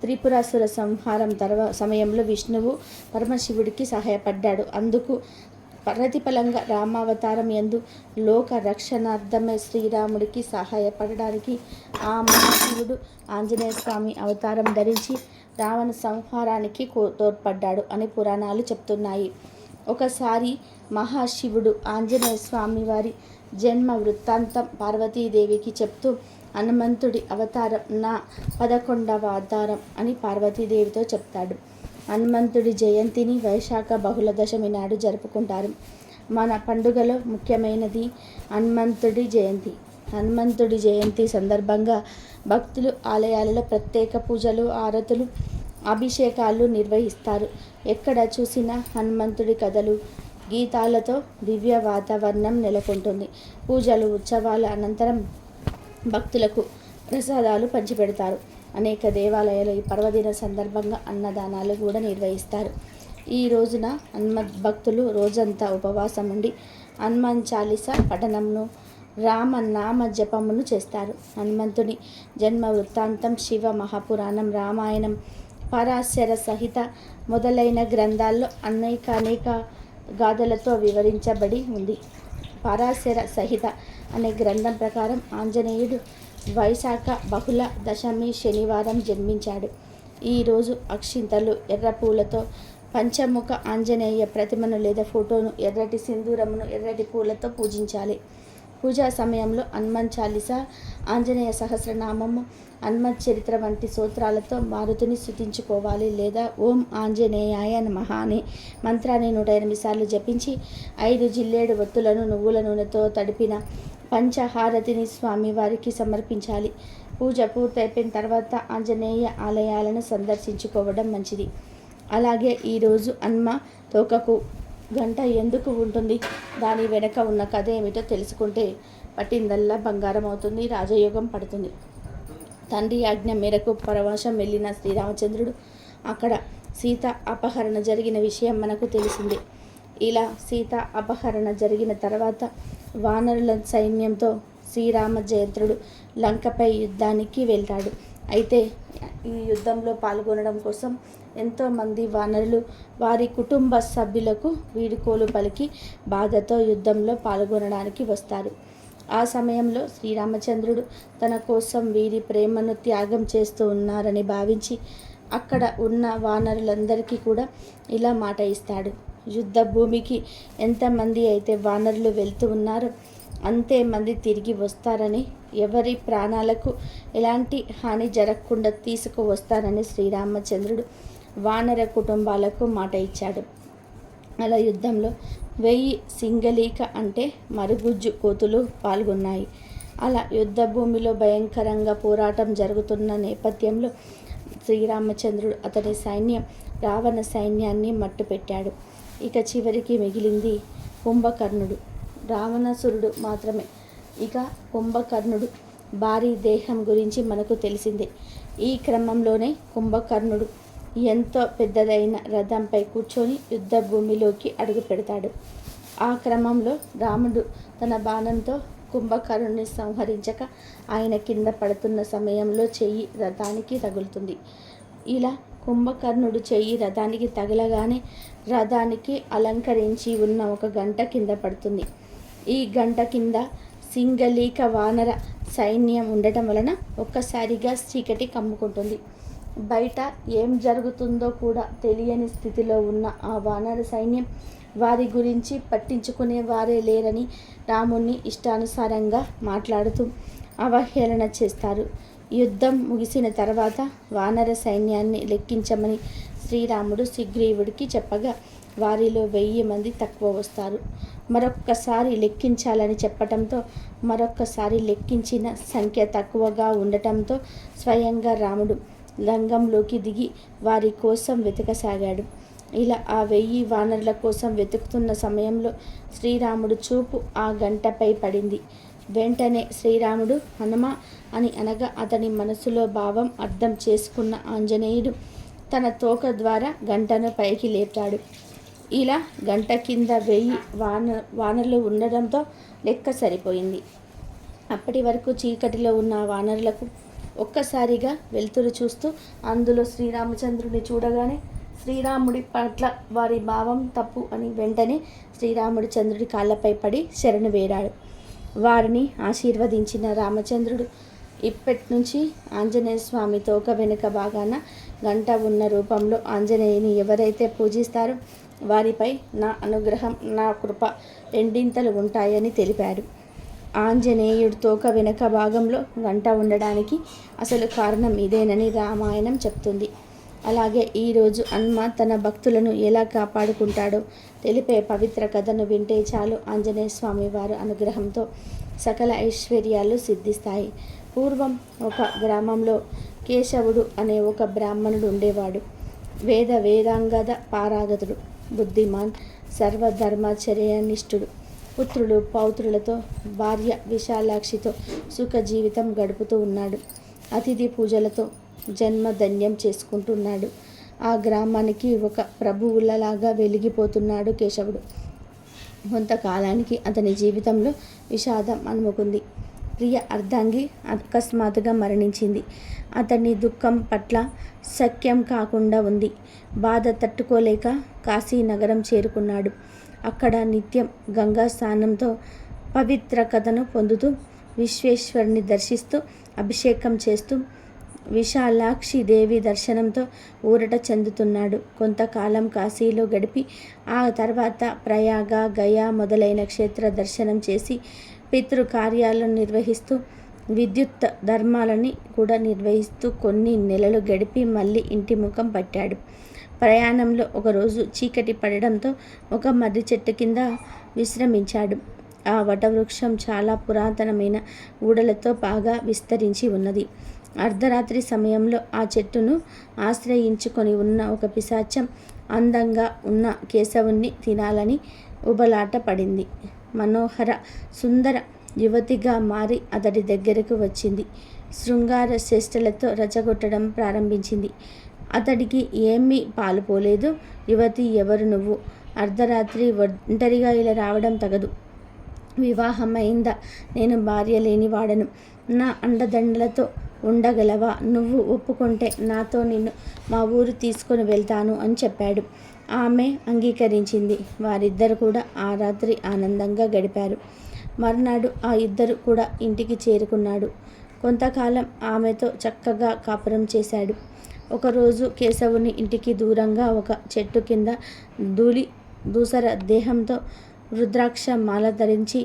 త్రిపురాసుర సంహారం సమయంలో విష్ణువు పరమశివుడికి సహాయపడ్డాడు. అందుకు ప్రతిఫలంగా రామావతారం యందు లోక రక్షణార్థమై శ్రీరాముడికి సహాయపడడానికి ఆ మహాశివుడు ఆంజనేయ స్వామి అవతారం ధరించి రావణ సంహారానికి తోడ్పడ్డాడు అని పురాణాలు చెప్తున్నాయి. ఒకసారి మహాశివుడు ఆంజనేయ స్వామి వారి జన్మ వృత్తాంతం పార్వతీదేవికి చెప్తూ హనుమంతుడి అవతారం నా 11వ అవతారం అని పార్వతీదేవితో చెప్తాడు. హనుమంతుడి జయంతిని వైశాఖ బహుళ దశమి నాడు జరుపుకుంటారు. మన పండుగలో ముఖ్యమైనది హనుమంతుడి జయంతి. హనుమంతుడి జయంతి సందర్భంగా భక్తులు ఆలయాలలో ప్రత్యేక పూజలు, ఆరతులు, అభిషేకాలు నిర్వహిస్తారు. ఎక్కడ చూసినా హనుమంతుడి కథలు, గీతాలతో దివ్య వాతావరణం నెలకొంటుంది. పూజలు, ఉత్సవాల అనంతరం భక్తులకు ప్రసాదాలు పంచిపెడతారు. అనేక దేవాలయాలు ఈ పర్వదిన సందర్భంగా అన్నదానాలు కూడా నిర్వహిస్తారు. ఈ రోజున హనుమత్ భక్తులు రోజంతా ఉపవాసం ఉండి హనుమాన్ చాలీసా పఠనమును, రామనామ జపమును చేస్తారు. హనుమంతుని జన్మ వృత్తాంతం శివ మహాపురాణం, రామాయణం, పరాశర సహిత మొదలైన గ్రంథాల్లో అనేక గాథలతో వివరించబడి ఉంది. పరాశర సహిత అనే గ్రంథం ప్రకారం ఆంజనేయుడు వైశాఖ బహుళ దశమి శనివారం జన్మించాడు. ఈరోజు అక్షింతలు, ఎర్ర పూలతో పంచముఖ ఆంజనేయ ప్రతిమను లేదా ఫోటోను, ఎర్రటి సింధూరమును, ఎర్రటి పూలతో పూజించాలి. పూజా సమయంలో హనుమాన్ చాలీసా, ఆంజనేయ సహస్రనామము, హనుమత్ చరిత్ర వంటి స్తోత్రాలతో మారుతిని స్తుతించుకోవాలి. లేదా ఓం ఆంజనేయాయ నమః అనే మంత్రాన్ని 108 సార్లు జపించి 5 జిల్లేడు ఒత్తులను నువ్వుల నూనెతో తడిపిన పంచహారతిని స్వామివారికి సమర్పించాలి. పూజ పూర్తయిపోయిన తర్వాత ఆంజనేయ ఆలయాలను సందర్శించుకోవడం మంచిది. అలాగే ఈరోజు హనుమ తోకకు గంట ఎందుకు ఉంటుంది, దాని వెనక ఉన్న కథ ఏమిటో తెలుసుకుంటే పట్టిందల్లా బంగారం అవుతుంది, రాజయోగం పడుతుంది. తండ్రి ఆజ్ఞ మేరకు పరవశం వెళ్ళిన శ్రీరామచంద్రుడు అక్కడ సీత అపహరణ జరిగిన విషయం మనకు తెలిసిందే. ఇలా సీత అపహరణ జరిగిన తర్వాత వానరుల సైన్యంతో శ్రీరామ జయంతుడు లంకపై యుద్ధానికి వెళ్తాడు. అయితే ఈ యుద్ధంలో పాల్గొనడం కోసం ఎంతోమంది వానరులు వారి కుటుంబ సభ్యులకు వీడుకోలు పలికి బాధతో యుద్ధంలో పాల్గొనడానికి వస్తారు. ఆ సమయంలో శ్రీరామచంద్రుడు తన కోసం వీరి ప్రేమను త్యాగం చేస్తూ ఉన్నారని భావించి అక్కడ ఉన్న వానరులందరికీ కూడా ఇలా మాట ఇస్తాడు. యుద్ధ భూమికి ఎంతమంది అయితే వానరులు వెళ్తూ ఉన్నారో అంతే మంది తిరిగి వస్తారని, ఎవరి ప్రాణాలకు ఎలాంటి హాని జరగకుండా తీసుకువస్తారని శ్రీరామచంద్రుడు వానర కుటుంబాలకు మాట ఇచ్చాడు. అలా యుద్ధంలో 1000 సింగలీక అంటే మరుగుజ్జు కోతులు పాల్గొన్నాయి. అలా యుద్ధ భూమిలో భయంకరంగా పోరాటం జరుగుతున్న నేపథ్యంలో శ్రీరామచంద్రుడు అతని సైన్యం రావణ సైన్యాన్ని మట్టుపెట్టాడు. ఇక చివరికి మిగిలింది కుంభకర్ణుడు, రావణాసురుడు మాత్రమే. ఇక కుంభకర్ణుడు భారీ దేహం గురించి మనకు తెలిసిందే. ఈ క్రమంలోనే కుంభకర్ణుడు ఎంతో పెద్దదైన రథంపై కూర్చొని యుద్ధ భూమిలోకి అడుగు పెడతాడు. ఆ క్రమంలో రాముడు తన బాణంతో కుంభకర్ణుని సంహరించక ఆయన కింద పడుతున్న సమయంలో చెయ్యి రథానికి తగులుతుంది. ఇలా కుంభకర్ణుడు చెయ్యి రథానికి తగలగానే రథానికి అలంకరించి ఉన్న ఒక గంట కింద పడుతుంది. ఈ గంట కింద సింగలీక వానర సైన్యం ఉండటం వలన ఒక్కసారిగా చీకటి కమ్ముకుంటుంది. బయట ఏం జరుగుతుందో కూడా తెలియని స్థితిలో ఉన్న ఆ వానర సైన్యం వారి గురించి పట్టించుకునే వారే లేరని రాముణ్ణి ఇష్టానుసారంగా మాట్లాడుతూ అవహేళన చేస్తారు. యుద్ధం ముగిసిన తర్వాత వానర సైన్యాన్ని లెక్కించమని శ్రీరాముడు సుగ్రీవుడికి చెప్పగా వారిలో 1000 మంది తక్కువ వస్తారు. మరొక్కసారి లెక్కించాలని చెప్పటంతో మరొక్కసారి లెక్కించిన సంఖ్య తక్కువగా ఉండటంతో స్వయంగా రాముడు రంగంలోకి దిగి వారి కోసం వెతకసాగాడు. ఇలా ఆ 1000 వానరుల కోసం వెతుకుతున్న సమయంలో శ్రీరాముడు చూపు ఆ గంటపై పడింది. వెంటనే శ్రీరాముడు హనుమ అని అనగా అతని మనసులో భావం అర్థం చేసుకున్న ఆంజనేయుడు తన తోక ద్వారా గంటను పైకి లేపాడు. ఇలా గంట కింద 1000 వానరులు ఉండడంతో లెక్క సరిపోయింది. అప్పటి వరకు చీకటిలో ఉన్న వానరులకు ఒక్కసారిగా వెలుతురు చూస్తూ అందులో శ్రీరామచంద్రుని చూడగానే శ్రీరాముడి పట్ల వారి భావం తప్పు అని వెంటనే శ్రీరాముడు చంద్రుడి కాళ్ళపై పడి శరణు వేడాడు. వారిని ఆశీర్వదించిన రామచంద్రుడు ఇప్పటి నుంచి ఆంజనేయ స్వామి తోక వెనుక భాగాన గంట ఉన్న రూపంలో ఆంజనేయుని ఎవరైతే పూజిస్తారో వారిపై నా అనుగ్రహం, నా కృప రెండింతలు ఉంటాయని తెలిపాడు. ఆంజనేయుడి తోక వెనుక భాగంలో గంట ఉండడానికి అసలు కారణం ఇదేనని రామాయణం చెప్తుంది. అలాగే ఈరోజు హనుమ తన భక్తులను ఎలా కాపాడుకుంటాడో తెలిపే పవిత్ర కథను వింటే చాలు ఆంజనేయ స్వామి వారి అనుగ్రహంతో సకల ఐశ్వర్యాలు సిద్ధిస్తాయి. పూర్వం ఒక గ్రామంలో కేశవుడు అనే ఒక బ్రాహ్మణుడు ఉండేవాడు. వేదాంగద పారాగతుడు, బుద్ధిమాన్, సర్వధర్మాచర్యనిష్ఠుడు. పుత్రులు పౌత్రులతో భార్య విశాలాక్షితో సుఖ జీవితం గడుపుతూ ఉన్నాడు. అతిథి పూజలతో జన్మధన్యం చేసుకుంటున్నాడు. ఆ గ్రామానికి ఒక ప్రభువులలాగా వెలిగిపోతున్నాడు కేశవుడు. కొంతకాలానికి అతని జీవితంలో విషాదం అలుముకుంది. ప్రియ అర్ధాంగి అకస్మాత్తుగా మరణించింది. అతని దుఃఖం పట్ల సఖ్యం కాకుండా ఉంది. బాధ తట్టుకోలేక కాశీనగరం చేరుకున్నాడు. అక్కడ నిత్యం గంగా స్నానంతో పవిత్ర కథను పొందుతూ విశ్వేశ్వరుని దర్శిస్తూ అభిషేకం చేస్తూ విశాలాక్షి దేవి దర్శనంతో ఊరట చెందుతున్నాడు. కొంతకాలం కాశీలో గడిపి ఆ తర్వాత ప్రయాగ, గయా మొదలైన క్షేత్ర దర్శనం చేసి పితృకార్యాలను నిర్వహిస్తూ విద్యుత్ ధర్మాలని కూడా నిర్వహిస్తూ కొన్ని నెలలు గడిపి మళ్ళీ ఇంటి ముఖం పట్టాడు. ప్రయాణంలో ఒకరోజు చీకటి పడడంతో ఒక మర్రి చెట్టు కింద విశ్రమించాడు. ఆ వటవృక్షం చాలా పురాతనమైన ఊడలతో బాగా విస్తరించి ఉన్నది. అర్ధరాత్రి సమయంలో ఆ చెట్టును ఆశ్రయించుకొని ఉన్న ఒక పిశాచం అందంగా ఉన్న కేశవుణ్ణి తినాలని ఉబలాట పడింది. మనోహర సుందర యువతిగా మారి అతడి దగ్గరకు వచ్చింది. శృంగార చేష్టలతో రెచ్చగొట్టడం ప్రారంభించింది. అతడికి ఏమీ పాలుపోలేదు. యువతి, ఎవరు నువ్వు? అర్ధరాత్రి ఒంటరిగా ఇలా రావడం తగదు. వివాహమైందా? నేను భార్య లేని వాడను. నా అండదండలతో ఉండగలవా? నువ్వు ఒప్పుకుంటే నాతో నిన్ను మా ఊరు తీసుకొని వెళ్తాను అని చెప్పాడు. ఆమె అంగీకరించింది. వారిద్దరు కూడా ఆ రాత్రి ఆనందంగా గడిపారు. మర్నాడు ఆ ఇద్దరు కూడా ఇంటికి చేరుకున్నాడు. కొంతకాలం ఆమెతో చక్కగా కాపురం చేశాడు. ఒకరోజు కేశవుని ఇంటికి దూరంగా ఒక చెట్టు కింద దూసర దేహంతో రుద్రాక్ష మాల ధరించి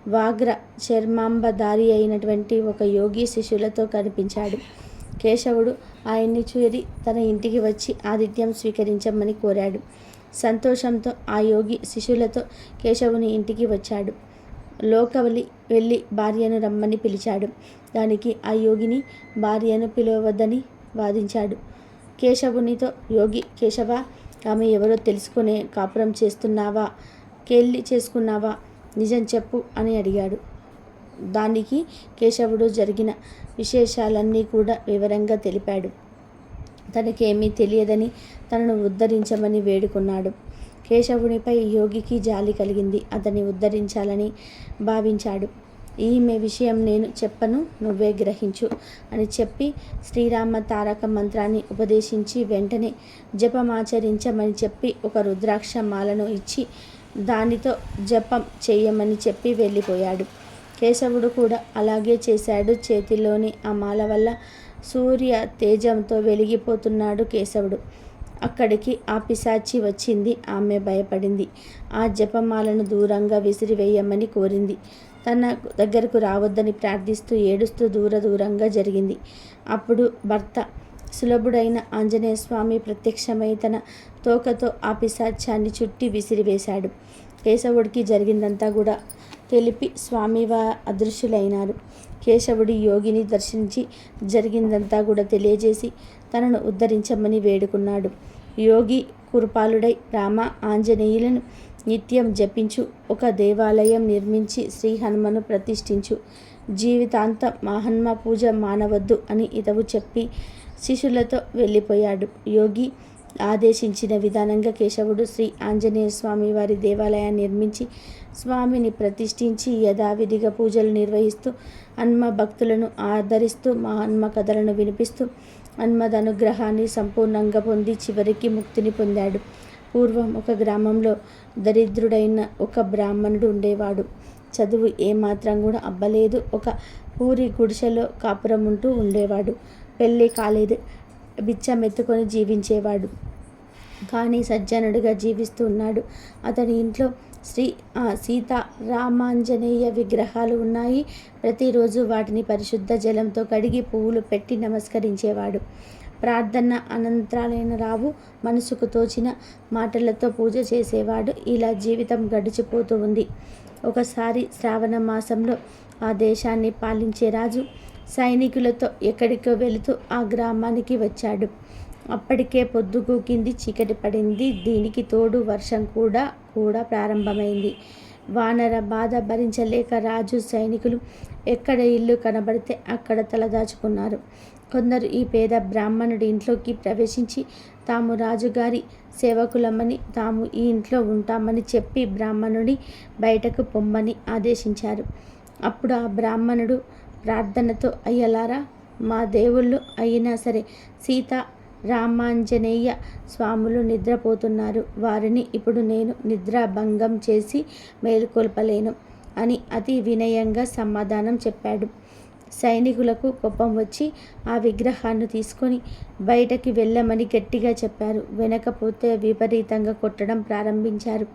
వాగ్ర చర్మాంబధారి అయినటువంటి ఒక యోగి శిష్యులతో కనిపించాడు. కేశవుడు ఆయన్ని చేరి తన ఇంటికి వచ్చి ఆతిథ్యం స్వీకరించమని కోరాడు. సంతోషంతో ఆ యోగి శిష్యులతో కేశవుని ఇంటికి వచ్చాడు. లోకవలి వెళ్ళి భార్యను రమ్మని పిలిచాడు. దానికి ఆ యోగిని భార్యను పిలవవద్దని వాదించాడు. కేశవునితో యోగి, కేశవ, ఆమె ఎవరో తెలుసుకునే కాపురం చేస్తున్నావా, కేళ్ళి చేసుకున్నావా, నిజం చెప్పు అని అడిగాడు. దానికి కేశవుడు జరిగిన విశేషాలన్నీ కూడా వివరంగా తెలిపాడు. తనకేమీ తెలియదని తనను ఉద్ధరించమని వేడుకున్నాడు. కేశవునిపై యోగికి జాలి కలిగింది. అతన్ని ఉద్ధరించాలని భావించాడు. ఈమె విషయం నేను చెప్పను, నువ్వే గ్రహించు అని చెప్పి శ్రీరామ తారక మంత్రాన్ని ఉపదేశించి వెంటనే జపమాచరించమని చెప్పి ఒక రుద్రాక్ష మాలను ఇచ్చి దానితో జపం చేయమని చెప్పి వెళ్ళిపోయాడు. కేశవుడు కూడా అలాగే చేశాడు. చేతిలోని ఆ మాల వల్ల సూర్య తేజంతో వెలిగిపోతున్నాడు కేశవుడు. అక్కడికి ఆ పిశాచి వచ్చింది. ఆమె భయపడింది. ఆ జపమాలను దూరంగా విసిరివేయమని కోరింది. తన దగ్గరకు రావద్దని ప్రార్థిస్తూ ఏడుస్తూ దూరంగా జరిగింది. అప్పుడు భర్త సులభుడైన ఆంజనేయ స్వామి ప్రత్యక్షమై తన తోకతో ఆ పిశాచాన్ని చుట్టి విసిరివేశాడు. కేశవుడికి జరిగిందంతా కూడా తెలిపి స్వామివారు అదృశ్యులైనారు. కేశవుడి యోగిని దర్శించి జరిగిందంతా కూడా తెలియజేసి తనను ఉద్ధరించమని వేడుకున్నాడు. యోగి కృపాలుడై రామ ఆంజనేయులను నిత్యం జపించు, ఒక దేవాలయం నిర్మించి శ్రీ హనుమను ప్రతిష్ఠించు, జీవితాంతం మహన్మ పూజ మానవద్దు అని ఇతవు చెప్పి శిష్యులతో వెళ్ళిపోయాడు. యోగి ఆదేశించిన విధానంగా కేశవుడు శ్రీ ఆంజనేయ స్వామి వారి దేవాలయాన్ని నిర్మించి స్వామిని ప్రతిష్ఠించి యథావిధిగా పూజలు నిర్వహిస్తూ హనుమ భక్తులను ఆదరిస్తూ హనుమ కథలను వినిపిస్తూ హనుమద్ అనుగ్రహాన్ని సంపూర్ణంగా పొంది చివరికి ముక్తిని పొందాడు. పూర్వం ఒక గ్రామంలో దరిద్రుడైన ఒక బ్రాహ్మణుడు ఉండేవాడు. చదువు ఏమాత్రం కూడా అబ్బలేదు. ఒక పూరి గుడిసెలో కాపురం ఉంటూ ఉండేవాడు. పెళ్ళి కాలేదు. బిచ్చమెత్తుకొని జీవించేవాడు. కానీ సజ్జనుడిగా జీవిస్తూ ఉన్నాడు. అతని ఇంట్లో సీత రామాంజనేయ విగ్రహాలు ఉన్నాయి. ప్రతిరోజు వాటిని పరిశుద్ధ జలంతో కడిగి పువ్వులు పెట్టి నమస్కరించేవాడు. ప్రార్థన అనంతరాలైన రావు మనసుకు తోచిన మాటలతో పూజ చేసేవాడు. ఇలా జీవితం గడిచిపోతూ ఉంది. ఒకసారి శ్రావణ మాసంలో ఆ దేశాన్ని పాలించే రాజు సైనికులతో ఎక్కడికో వెళుతూ ఆ గ్రామానికి వచ్చాడు. అప్పటికే పొద్దుగూకింది, చీకటి పడింది. దీనికి తోడు వర్షం కూడా ప్రారంభమైంది. వానర బాధ భరించలేక రాజు సైనికులు ఎక్కడ ఇల్లు కనబడితే అక్కడ తలదాచుకున్నారు. కొందరు ఈ పేద బ్రాహ్మణుడి ఇంట్లోకి ప్రవేశించి తాము రాజుగారి సేవకులమని, తాము ఈ ఇంట్లో ఉంటామని చెప్పి బ్రాహ్మణుడి బయటకు పొమ్మని ఆదేశించారు. అప్పుడు ఆ బ్రాహ్మణుడు ప్రార్థనతో, అయ్యలారా, మా దేవుళ్ళు అయినా సరే సీత రామాంజనేయ స్వాములు నిద్రపోతున్నారు. వారిని ఇప్పుడు నేను నిద్రాభంగం చేసి మేలుకొల్పలేను అని అతి వినయంగా సమాధానం చెప్పాడు. సైనికులకు కోపం వచ్చి ఆ విగ్రహాన్ని తీసుకొని బయటకి వెళ్ళమని గట్టిగా చెప్పారు. వెనకపోతే విపరీతంగా కొట్టడం ప్రారంభించారు.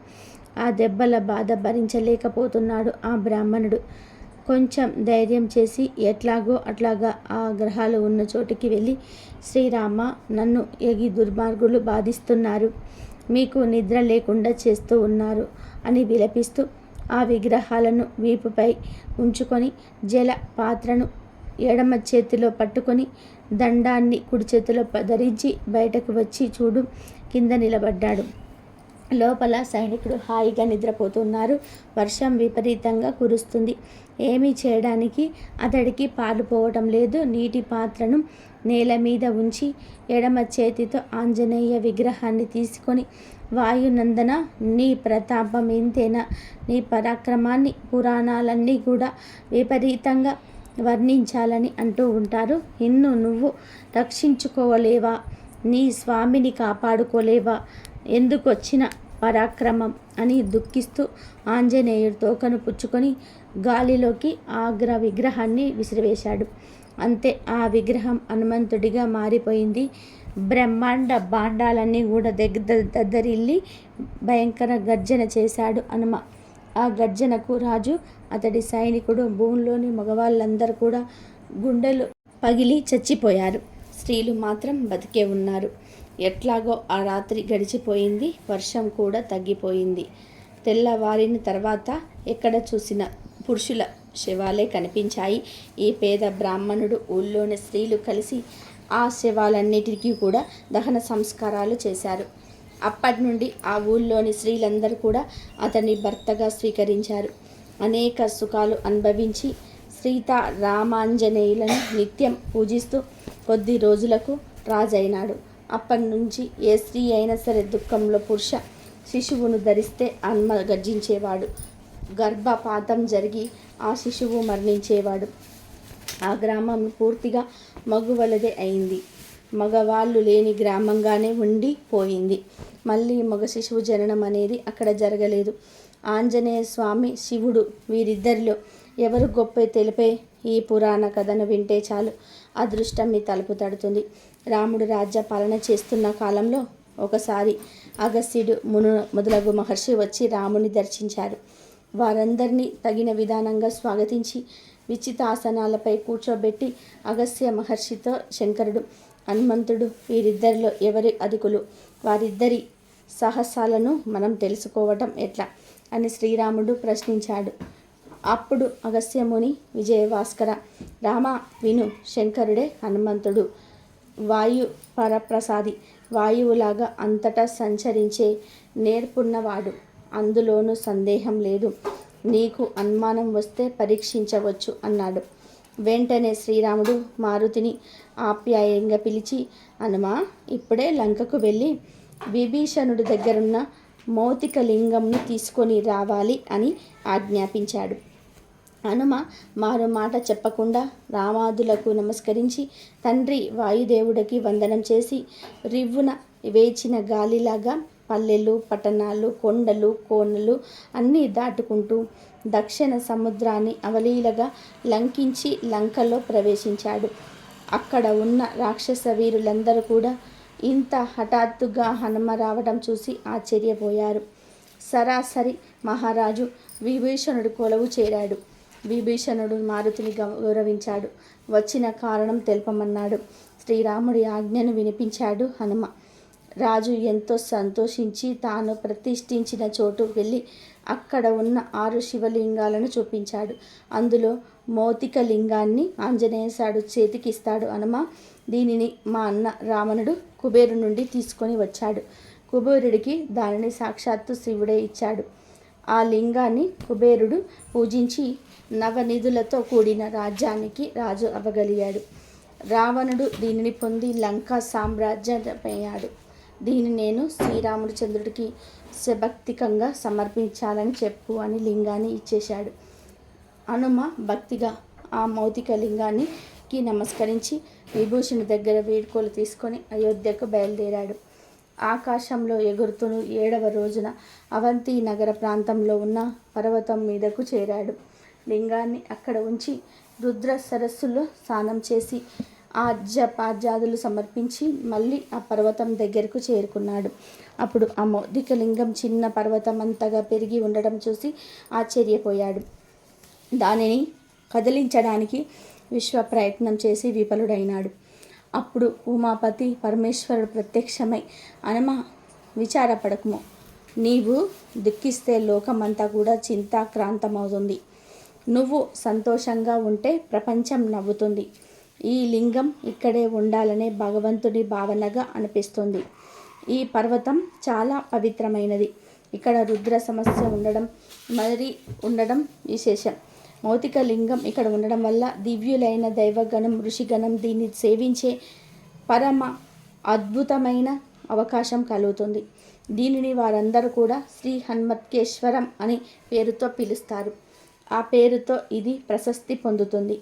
ఆ దెబ్బల బాధ భరించలేకపోతున్నాడు ఆ బ్రాహ్మణుడు. కొంచెం ధైర్యం చేసి ఎట్లాగో అట్లాగా ఆ గ్రహాలు ఉన్న చోటికి వెళ్ళి, శ్రీరామ, నన్ను ఈ దుర్మార్గులు బాధిస్తున్నారు, మీకు నిద్ర లేకుండా చేస్తూ ఉన్నారు అని విలపిస్తూ ఆ విగ్రహాలను వీపుపై ఉంచుకొని జల పాత్రను ఎడమ చేతిలో పట్టుకొని దండాన్ని కుడి చేతిలో ధరించి బయటకు వచ్చి చూడు కింద నిలబడ్డాడు. లోపల సైనికుడు హాయిగా నిద్రపోతున్నారు. వర్షం విపరీతంగా కురుస్తుంది. ఏమీ చేయడానికి అతడికి పాలుపోవటం లేదు. నీటి పాత్రను నేల మీద ఉంచి ఎడమ చేతితో ఆంజనేయ విగ్రహాన్ని తీసుకొని, వాయునందన, నీ ప్రతాపం ఇంతేనా? నీ పరాక్రమాన్ని పురాణాలన్నీ కూడా విపరీతంగా వర్ణించాలని అంటూ ఉంటారు. నిన్ను నువ్వు రక్షించుకోలేవా? నీ స్వామిని కాపాడుకోలేవా? ఎందుకొచ్చిన పరాక్రమం అని దుఃఖిస్తూ ఆంజనేయుడు తోకను పుచ్చుకొని గాలిలోకి ఆగ్ర విగ్రహాన్ని విసిరివేశాడు. అంతే, ఆ విగ్రహం హనుమంతుడిగా మారిపోయింది. బ్రహ్మాండ బాండాలన్నీ కూడా దద్దరిల్లి భయంకర గర్జన చేశాడు హనుమ. ఆ గర్జనకు రాజు, అతడి సైనికుడు, భూమిలోని మగవాళ్ళందరూ కూడా గుండెలు పగిలి చచ్చిపోయారు. స్త్రీలు మాత్రం బతికే ఉన్నారు. ఎట్లాగో ఆ రాత్రి గడిచిపోయింది. వర్షం కూడా తగ్గిపోయింది. తెల్లవారిన తర్వాత ఎక్కడ చూసిన పురుషుల శవాలే కనిపించాయి. ఈ పేద బ్రాహ్మణుడు, ఊళ్ళోని స్త్రీలు కలిసి ఆ శవాలన్నిటికీ కూడా దహన సంస్కారాలు చేశారు. అప్పటి నుండి ఆ ఊళ్ళోని స్త్రీలందరూ కూడా అతన్ని భర్తగా స్వీకరించారు. అనేక సుఖాలు అనుభవించి సీతా రామాంజనేయులను నిత్యం పూజిస్తూ కొద్ది రోజులకు రాజైనాడు. అప్పటి నుంచి ఏ స్త్రీ అయినా సరే దుఃఖంలో పురుష శిశువును ధరిస్తే హనుమ గర్జించేవాడు. గర్భపాతం జరిగి ఆ శిశువు మరణించేవాడు. ఆ గ్రామం పూర్తిగా మగవలదే అయింది. మగవాళ్ళు లేని గ్రామంగానే ఉండిపోయింది. మళ్ళీ మగ శిశువు జననం అనేది అక్కడ జరగలేదు. ఆంజనేయ స్వామి, శివుడు వీరిద్దరిలో ఎవరు గొప్ప తెలిపే ఈ పురాణ కథను వింటే చాలు అదృష్టం మీ తలుపు తడుతుంది. రాముడు రాజ్య పాలన చేస్తున్న కాలంలో ఒకసారి అగస్త్యుడు, మొదలగు మహర్షి వచ్చి రాముని దర్శించారు. వారందరినీ తగిన విధానంగా స్వాగతించి విచితాసనాలపై కూర్చోబెట్టి అగస్త్య మహర్షితో, శంకరుడు, హనుమంతుడు వీరిద్దరిలో ఎవరి అధికులు, వారిద్దరి సాహసాలను మనం తెలుసుకోవటం ఎట్లా అని శ్రీరాముడు ప్రశ్నించాడు. అప్పుడు అగస్త్యముని, విజయభాస్కర, రామ విను, శంకరుడే హనుమంతుడు. వాయు పరప్రసాది, వాయువులాగా అంతటా సంచరించే నేర్పున్నవాడు. అందులోనూ సందేహం లేదు. నీకు అనుమానం వస్తే పరీక్షించవచ్చు అన్నాడు. వెంటనే శ్రీరాముడు మారుతిని ఆప్యాయంగా పిలిచి, హనుమా, ఇప్పుడే లంకకు వెళ్ళి విభీషణుడి దగ్గరున్న మౌతిక లింగంను తీసుకొని రావాలి అని ఆజ్ఞాపించాడు. హనుమ మారు మాట చెప్పకుండా రామాదులకు నమస్కరించి తండ్రి వాయుదేవుడికి వందనం చేసి రివ్వున వేచిన గాలిలాగా పల్లెలు, పట్టణాలు, కొండలు, కోనలు అన్నీ దాటుకుంటూ దక్షిణ సముద్రాన్ని అవలీలగా లంకించి లంకలో ప్రవేశించాడు. అక్కడ ఉన్న రాక్షస వీరులందరూ కూడా ఇంత హఠాత్తుగా హనుమ రావడం చూసి ఆశ్చర్యపోయారు. సరాసరి మహారాజు విభీషణుడు కొలువు చేరాడు. విభీషణుడు మారుతిని గౌరవించాడు. వచ్చిన కారణం తెలుపమన్నాడు. శ్రీరాముడి ఆజ్ఞను వినిపించాడు హనుమ. రాజు ఎంతో సంతోషించి తాను ప్రతిష్ఠించిన చోటు వెళ్ళి అక్కడ ఉన్న 6 శివలింగాలను చూపించాడు. అందులో మౌతిక లింగాన్ని ఆంజనేయుడు చేతికిస్తాడు. హనుమ, దీనిని మా అన్న రావణుడు కుబేరు నుండి తీసుకొని వచ్చాడు. కుబేరుడికి దానిని సాక్షాత్తు శివుడే ఇచ్చాడు. ఆ లింగాన్ని కుబేరుడు పూజించి నవనిధులతో కూడిన రాజ్యానికి రాజు అవ్వగలిగాడు. రావణుడు దీనిని పొంది లంకా సామ్రాజ్యమయ్యాడు. దీన్ని నేను శ్రీరామచంద్రుడికి సభక్తికంగా సమర్పించాలని చెప్పు అని లింగాన్ని ఇచ్చేశాడు. హనుమ భక్తిగా ఆ మౌతిక లింగానికి నమస్కరించి విభూషణుడి దగ్గర వీడ్కోలు తీసుకొని అయోధ్యకు బయలుదేరాడు. ఆకాశంలో ఎగురుతూ 7వ రోజున అవంతి నగర ప్రాంతంలో ఉన్న పర్వతం మీదకు చేరాడు. లింగాన్ని అక్కడ ఉంచి రుద్ర సరస్సులో స్నానం చేసి ఆజ్యాపాద్యాదులు సమర్పించి మళ్ళీ ఆ పర్వతం దగ్గరకు చేరుకున్నాడు. అప్పుడు ఆ మౌలిక లింగం చిన్న పర్వతం అంతగా పెరిగి ఉండడం చూసి ఆశ్చర్యపోయాడు. దానిని కదిలించడానికి విశ్వ ప్రయత్నం చేసి విఫలుడైనాడు. అప్పుడు ఉమాపతి పరమేశ్వరుడు ప్రత్యక్షమై, హనుమ, విచారపడకుము. నీవు దుఃఖిస్తే లోకమంతా కూడా చింతాక్రాంతమవుతుంది. నువ్వు సంతోషంగా ఉంటే ప్రపంచం నవ్వుతుంది. ఈ లింగం ఇక్కడే ఉండాలనే భగవంతుడి భావనగా అనిపిస్తుంది. ఈ పర్వతం చాలా పవిత్రమైనది. ఇక్కడ రుద్ర సమస్య ఉండడం విశేషం. మౌతిక లింగం ఇక్కడ ఉండడం వల్ల దివ్యులైన దైవగణం, ఋషిగణం దీన్ని సేవించే పరమ అద్భుతమైన అవకాశం కలుగుతుంది. దీనిని వారందరూ కూడా శ్రీ హనుమత్కేశ్వరం అని పేరుతో పిలుస్తారు. ఆ పేరుతో ఇది ప్రశస్తి పొందుతుంది.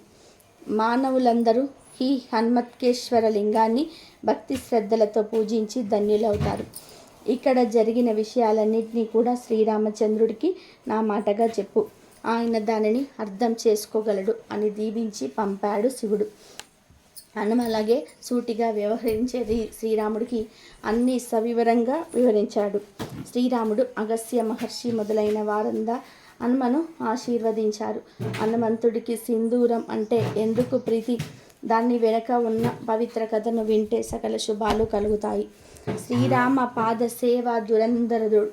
మానవులందరూ ఈ హనుమత్కేశ్వర లింగాన్ని భక్తి శ్రద్ధలతో పూజించి ధన్యులవుతారు. ఇక్కడ జరిగిన విషయాలన్నింటినీ కూడా శ్రీరామచంద్రుడికి నా మాటగా చెప్పు, ఆయన దానిని అర్థం చేసుకోగలడు అని దీవించి పంపాడు శివుడు. హనుమ అలాగే సూటిగా వ్యవహరించేది శ్రీరాముడికి అన్నీ సవివరంగా వివరించాడు. శ్రీరాముడు, అగస్త్య మహర్షి మొదలైన వారందా హనుమను ఆశీర్వదించారు. హనుమంతుడికి సింధూరం అంటే ఎందుకు ప్రీతి, దాన్ని వెనక ఉన్న పవిత్ర కథను వింటే సకల శుభాలు కలుగుతాయి. శ్రీరామ పాద సేవ దురంధరుడు,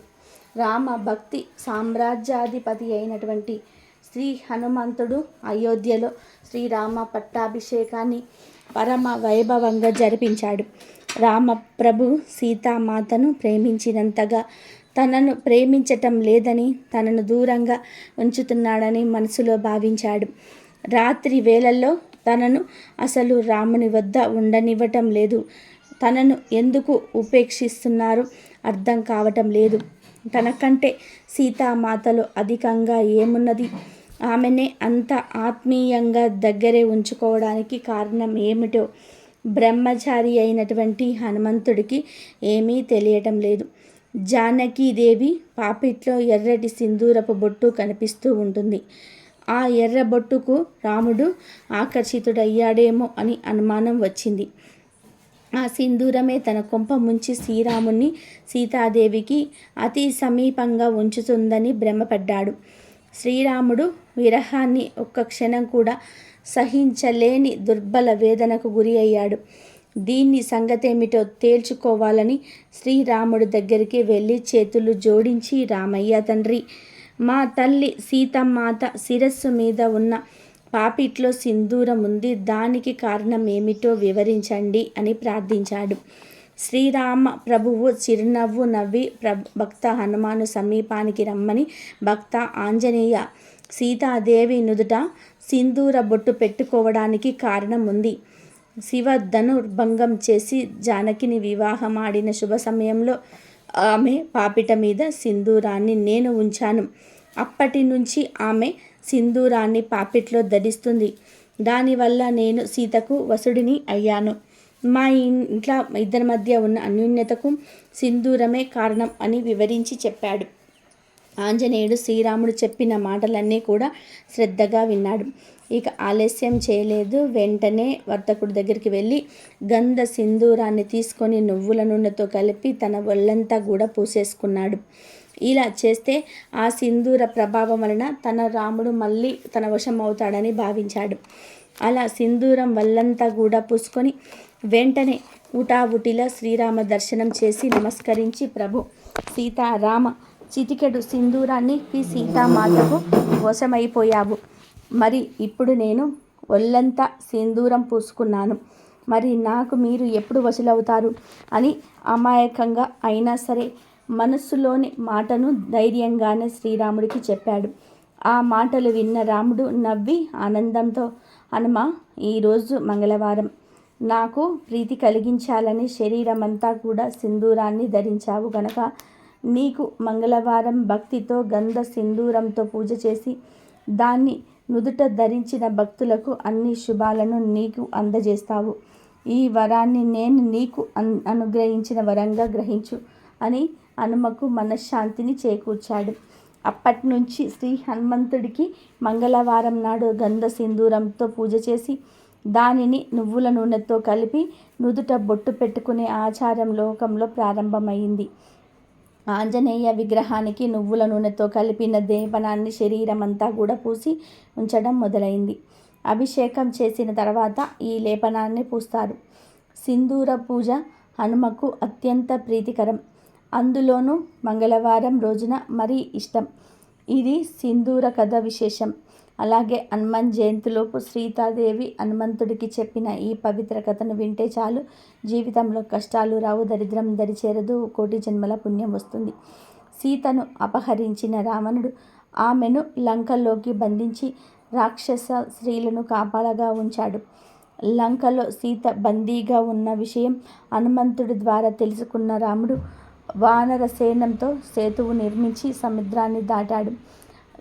రామ భక్తి సామ్రాజ్యాధిపతి అయినటువంటి శ్రీ హనుమంతుడు అయోధ్యలో శ్రీరామ పట్టాభిషేకాన్ని పరమ వైభవంగా జరిపించాడు. రామప్రభు సీతామాతను ప్రేమించినంతగా తనను ప్రేమించటం లేదని, తనను దూరంగా ఉంచుతున్నాడని మనసులో భావించాడు. రాత్రి వేళల్లో తనను అసలు రాముని వద్ద ఉండనివ్వటం లేదు. తనను ఎందుకు ఉపేక్షిస్తున్నారో అర్థం కావటం లేదు. తనకంటే సీతామాతలో అధికంగా ఏమున్నది? ఆమెనే అంత ఆత్మీయంగా దగ్గరే ఉంచుకోవడానికి కారణం ఏమిటో బ్రహ్మచారి అయినటువంటి హనుమంతుడికి ఏమీ తెలియటం లేదు. జానకీదేవి పాపిట్లో ఎర్రటి సింధూరపు బొట్టు కనిపిస్తూ ఉంటుంది. ఆ ఎర్ర బొట్టుకు రాముడు ఆకర్షితుడయ్యాడేమో అని అనుమానం వచ్చింది. ఆ సింధూరమే తన కొంప ముంచి శ్రీరాముని సీతాదేవికి అతి సమీపంగా ఉంచుతుందని భ్రమపడ్డాడు. శ్రీరాముడు విరహాన్ని ఒక్క క్షణం కూడా సహించలేని దుర్బల వేదనకు గురి అయ్యాడు. దీన్ని సంగతేమిటో తేల్చుకోవాలని శ్రీరాముడి దగ్గరికి వెళ్ళి చేతులు జోడించి, రామయ్య తండ్రి, మా తల్లి సీతమ్మాత శిరస్సు మీద ఉన్న పాపిట్లో సింధూరం ఉంది, దానికి కారణం ఏమిటో వివరించండి అని ప్రార్థించాడు. శ్రీరామ ప్రభువు చిరునవ్వు నవ్వి భక్త హనుమాను సమీపానికి రమ్మని భక్త ఆంజనేయ, సీతాదేవి నుదుట సింధూర బొట్టు పెట్టుకోవడానికి కారణం ఉంది. శివ ధనుర్భంగం చేసి జానకిని వివాహమాడిన శుభ సమయంలో ఆమె పాపిట మీద సింధూరాన్ని నేను ఉంచాను. అప్పటి నుంచి ఆమె సింధూరాన్ని పాపిట్లో ధరిస్తుంది. దానివల్ల నేను సీతకు వసుడిని అయ్యాను. మా ఇంట్లో ఇద్దరి మధ్య ఉన్న అన్యోన్యతకు సింధూరమే కారణం అని వివరించి చెప్పాడు. ఆంజనేయుడు శ్రీరాముడు చెప్పిన మాటలన్నీ కూడా శ్రద్ధగా విన్నాడు. ఇక ఆలస్యం చేయలేదు. వెంటనే వర్తకుడి దగ్గరికి వెళ్ళి గంధ సింధూరాన్ని తీసుకొని నువ్వుల నూనెతో కలిపి తన ఒళ్ళంతా కూడా పూసేసుకున్నాడు. ఇలా చేస్తే ఆ సింధూర ప్రభావం వలన తన రాముడు మళ్ళీ తన వశం అవుతాడని భావించాడు. అలా సింధూరం వల్లంతా కూడా పూసుకొని వెంటనే ఉటావుటిలా శ్రీరామ దర్శనం చేసి నమస్కరించి, ప్రభు సీతారామ, చిటికెడు సింధూరాన్ని సీతామాతకు వశమైపోయావు. మరి ఇప్పుడు నేను ఒళ్ళంతా సింధూరం పూసుకున్నాను. మరి నాకు మీరు ఎప్పుడు వశులవుతారు అని అమాయకంగా అయినా సరే మనస్సులోని మాటను ధైర్యంగానే శ్రీరాముడికి చెప్పాడు. ఆ మాటలు విన్న రాముడు నవ్వి ఆనందంతో, హనుమ, ఈరోజు మంగళవారం, నాకు ప్రీతి కలిగించాలని శరీరమంతా కూడా సింధూరాన్ని ధరించావు గనక నీకు మంగళవారం భక్తితో గంధ సింధూరంతో పూజ చేసి దాన్ని నుదుట ధరించిన భక్తులకు అన్ని శుభాలను నీకు అందజేస్తావు. ఈ వరాన్ని నేను నీకు అనుగ్రహించిన వరంగా గ్రహించు అని హనుమకు మనశ్శాంతిని చేకూర్చాడు. అప్పటి నుంచి శ్రీ హనుమంతుడికి మంగళవారం నాడు గంధ సింధూరంతో పూజ చేసి దానిని నువ్వుల నూనెతో కలిపి నుదుట బొట్టు పెట్టుకునే ఆచారం లోకంలో ప్రారంభమైంది. ఆంజనేయ విగ్రహానికి నువ్వుల నూనెతో కలిపిన దీపనాన్ని శరీరమంతా కూడా పూసి ఉంచడం మొదలైంది. అభిషేకం చేసిన తర్వాత ఈ లేపనాన్ని పూస్తారు. సింధూర పూజ హనుమకు అత్యంత ప్రీతికరం. అందులోనూ మంగళవారం రోజున మరీ ఇష్టం. ఇది సింధూర కథ విశేషం. అలాగే హనుమాన్ జయంతిలోపు సీతాదేవి హనుమంతుడికి చెప్పిన ఈ పవిత్ర కథను వింటే చాలు, జీవితంలో కష్టాలు రావు, దరిద్రం దరిచేరదు, కోటి జన్మల పుణ్యం వస్తుంది. సీతను అపహరించిన రావణుడు ఆమెను లంకలోకి బంధించి రాక్షస స్త్రీలను కాపాడగా ఉంచాడు. లంకలో సీత బందీగా ఉన్న విషయం హనుమంతుడి ద్వారా తెలుసుకున్న రాముడు వానర సేనంతో సేతువు నిర్మించి సముద్రాన్ని దాటాడు.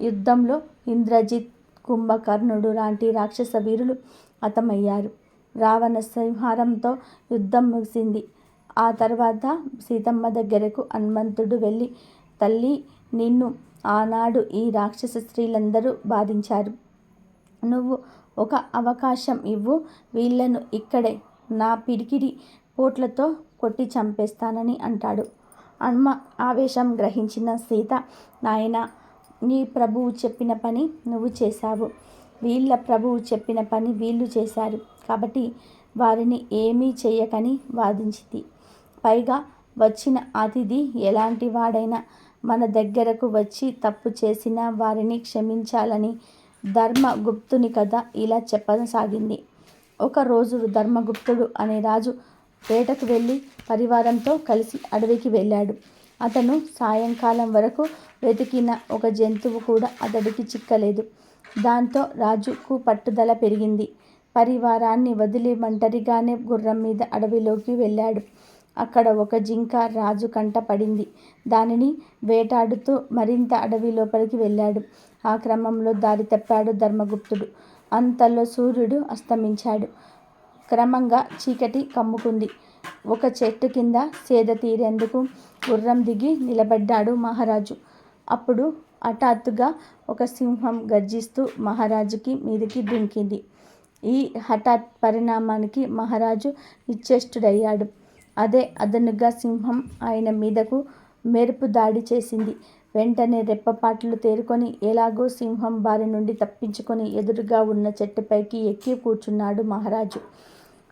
యుద్ధంలో ఇంద్రజిత్, కుంభకర్ణుడు లాంటి రాక్షస వీరులు హతమయ్యారు. రావణ సంహారంతో యుద్ధం ముగిసింది. ఆ తర్వాత సీతమ్మ దగ్గరకు హనుమంతుడు వెళ్ళి, తల్లి, నిన్ను ఆనాడు ఈ రాక్షస స్త్రీలందరూ బాధించారు. నువ్వు ఒక అవకాశం ఇవ్వు, వీళ్లను ఇక్కడే నా పిడికిడి పోట్లతో కొట్టి చంపేస్తానని అంటాడు. హనుమ ఆవేశం గ్రహించిన సీత, నాయనా, నీ ప్రభువు చెప్పిన పని నువ్వు చేశావు, వీళ్ళ ప్రభువు చెప్పిన పని వీళ్ళు చేశారు, కాబట్టి వారిని ఏమీ చేయకని వాదించింది. పైగా వచ్చిన అతిథి ఎలాంటి వాడైనా మన దగ్గరకు వచ్చి తప్పు చేసిన వారిని క్షమించాలని ధర్మగుప్తుని కథ ఇలా చెప్పసాగింది. ఒకరోజు ధర్మగుప్తుడు అనే రాజు వేటకు వెళ్ళి పరివారంతో కలిసి అడవికి వెళ్ళాడు. అతను సాయంకాలం వరకు వెతికిన ఒక జంతువు కూడా అతడికి చిక్కలేదు. దాంతో రాజుకు పట్టుదల పెరిగింది. పరివారాన్ని వదిలి ఒంటరిగానే గుర్రం మీద అడవిలోకి వెళ్ళాడు. అక్కడ ఒక జింక రాజు కంట పడింది. దానిని వేటాడుతూ మరింత అడవి లోపలికి వెళ్ళాడు. ఆ క్రమంలో దారి తప్పాడు ధర్మగుప్తుడు. అంతలో సూర్యుడు అస్తమించాడు. క్రమంగా చీకటి కమ్ముకుంది. ఒక చెట్టు కింద సేద తీరేందుకు గుర్రం దిగి నిలబడ్డాడు మహారాజు. అప్పుడు హఠాత్తుగా ఒక సింహం గర్జిస్తూ మహారాజుకి మీదికి దుంకింది. ఈ హఠాత్ పరిణామానికి మహారాజు నిశ్చేష్టుడయ్యాడు. అదే అదనుగా సింహం ఆయన మీదకు మెరుపు దాడి చేసింది. వెంటనే రెప్పపాట్లు తేరుకొని ఎలాగో సింహం బారి నుండి తప్పించుకొని ఎదురుగా ఉన్న చెట్టుపైకి ఎక్కి కూర్చున్నాడు మహారాజు.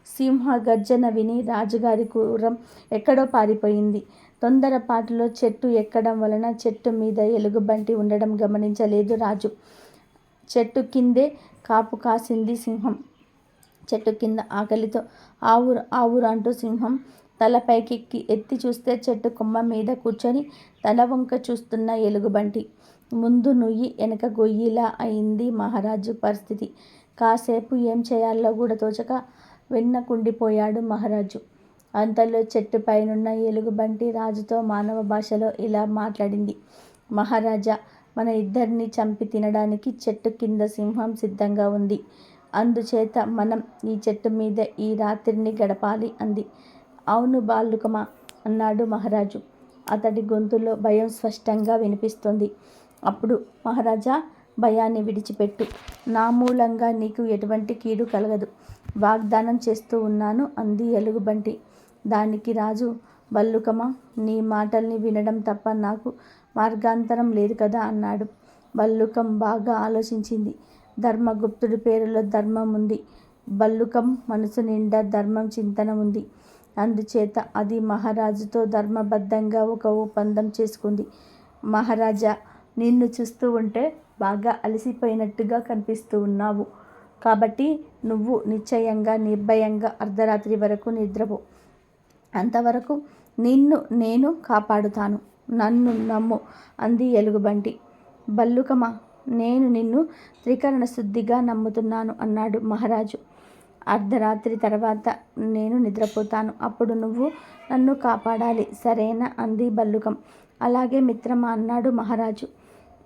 సింహ గర్జన విని రాజుగారి గుర్రం ఎక్కడో పారిపోయింది. తొందరపాటులో చెట్టు ఎక్కడం వలన చెట్టు మీద ఎలుగుబంటి ఉండడం గమనించలేదు రాజు. చెట్టు కిందే కాపు కాసింది సింహం. చెట్టు కింద ఆకలితో ఆవురు ఆవురు అంటూ సింహం తలపైకి ఎత్తి చూస్తే చెట్టు కొమ్మ మీద కూర్చొని తల వంక చూస్తున్న ఎలుగుబంటి. ముందు నుయ్యి వెనక గొయ్యిలా అయింది మహారాజు పరిస్థితి. కాసేపు ఏం చేయాలో కూడా తోచక వెన్నకుండిపోయాడు మహారాజు. అంతలో చెట్టు పైనున్న ఎలుగుబంటి రాజుతో మానవ భాషలో ఇలా మాట్లాడింది. మహారాజా, మన ఇద్దరిని చంపి తినడానికి చెట్టు కింద సింహం సిద్ధంగా ఉంది. అందుచేత మనం ఈ చెట్టు మీద ఈ రాత్రిని గడపాలి అంది. అవును బాలుకమా, అన్నాడు మహారాజు. అతడి గొంతులో భయం స్పష్టంగా వినిపిస్తోంది. అప్పుడు మహారాజా, భయాన్ని విడిచిపెట్టు. నా మూలంగా నీకు ఎటువంటి కీడు కలగదు. వాగ్దానం చేస్తూ ఉన్నాను అంది ఎలుగుబంటి. దానికి రాజు, బల్లుకమా, నీ మాటల్ని వినడం తప్ప నాకు మార్గాంతరం లేదు కదా అన్నాడు. బల్లుకం బాగా ఆలోచించింది. ధర్మగుప్తుడి పేరులో ధర్మం ఉంది. బల్లుకం మనసు నిండా ధర్మం చింతన ఉంది. అందుచేత అది మహారాజుతో ధర్మబద్ధంగా ఒక ఒప్పందం చేసుకుంది. మహారాజా, నిన్ను చూస్తూ ఉంటే బాగా అలసిపోయినట్టుగా కనిపిస్తూ ఉన్నావు. కాబట్టి నువ్వు నిశ్చయంగా నిర్భయంగా అర్ధరాత్రి వరకు నిద్రపో. అంతవరకు నిన్ను నేను కాపాడుతాను. నన్ను నమ్ము అంది ఎలుగుబంటి. బల్లుకమా, నేను నిన్ను త్రికరణ శుద్ధిగా నమ్ముతున్నాను అన్నాడు మహారాజు. అర్ధరాత్రి తర్వాత నేను నిద్రపోతాను. అప్పుడు నువ్వు నన్ను కాపాడాలి, సరేనా అంది బల్లుకం. అలాగే మిత్రమా అన్నాడు మహారాజు.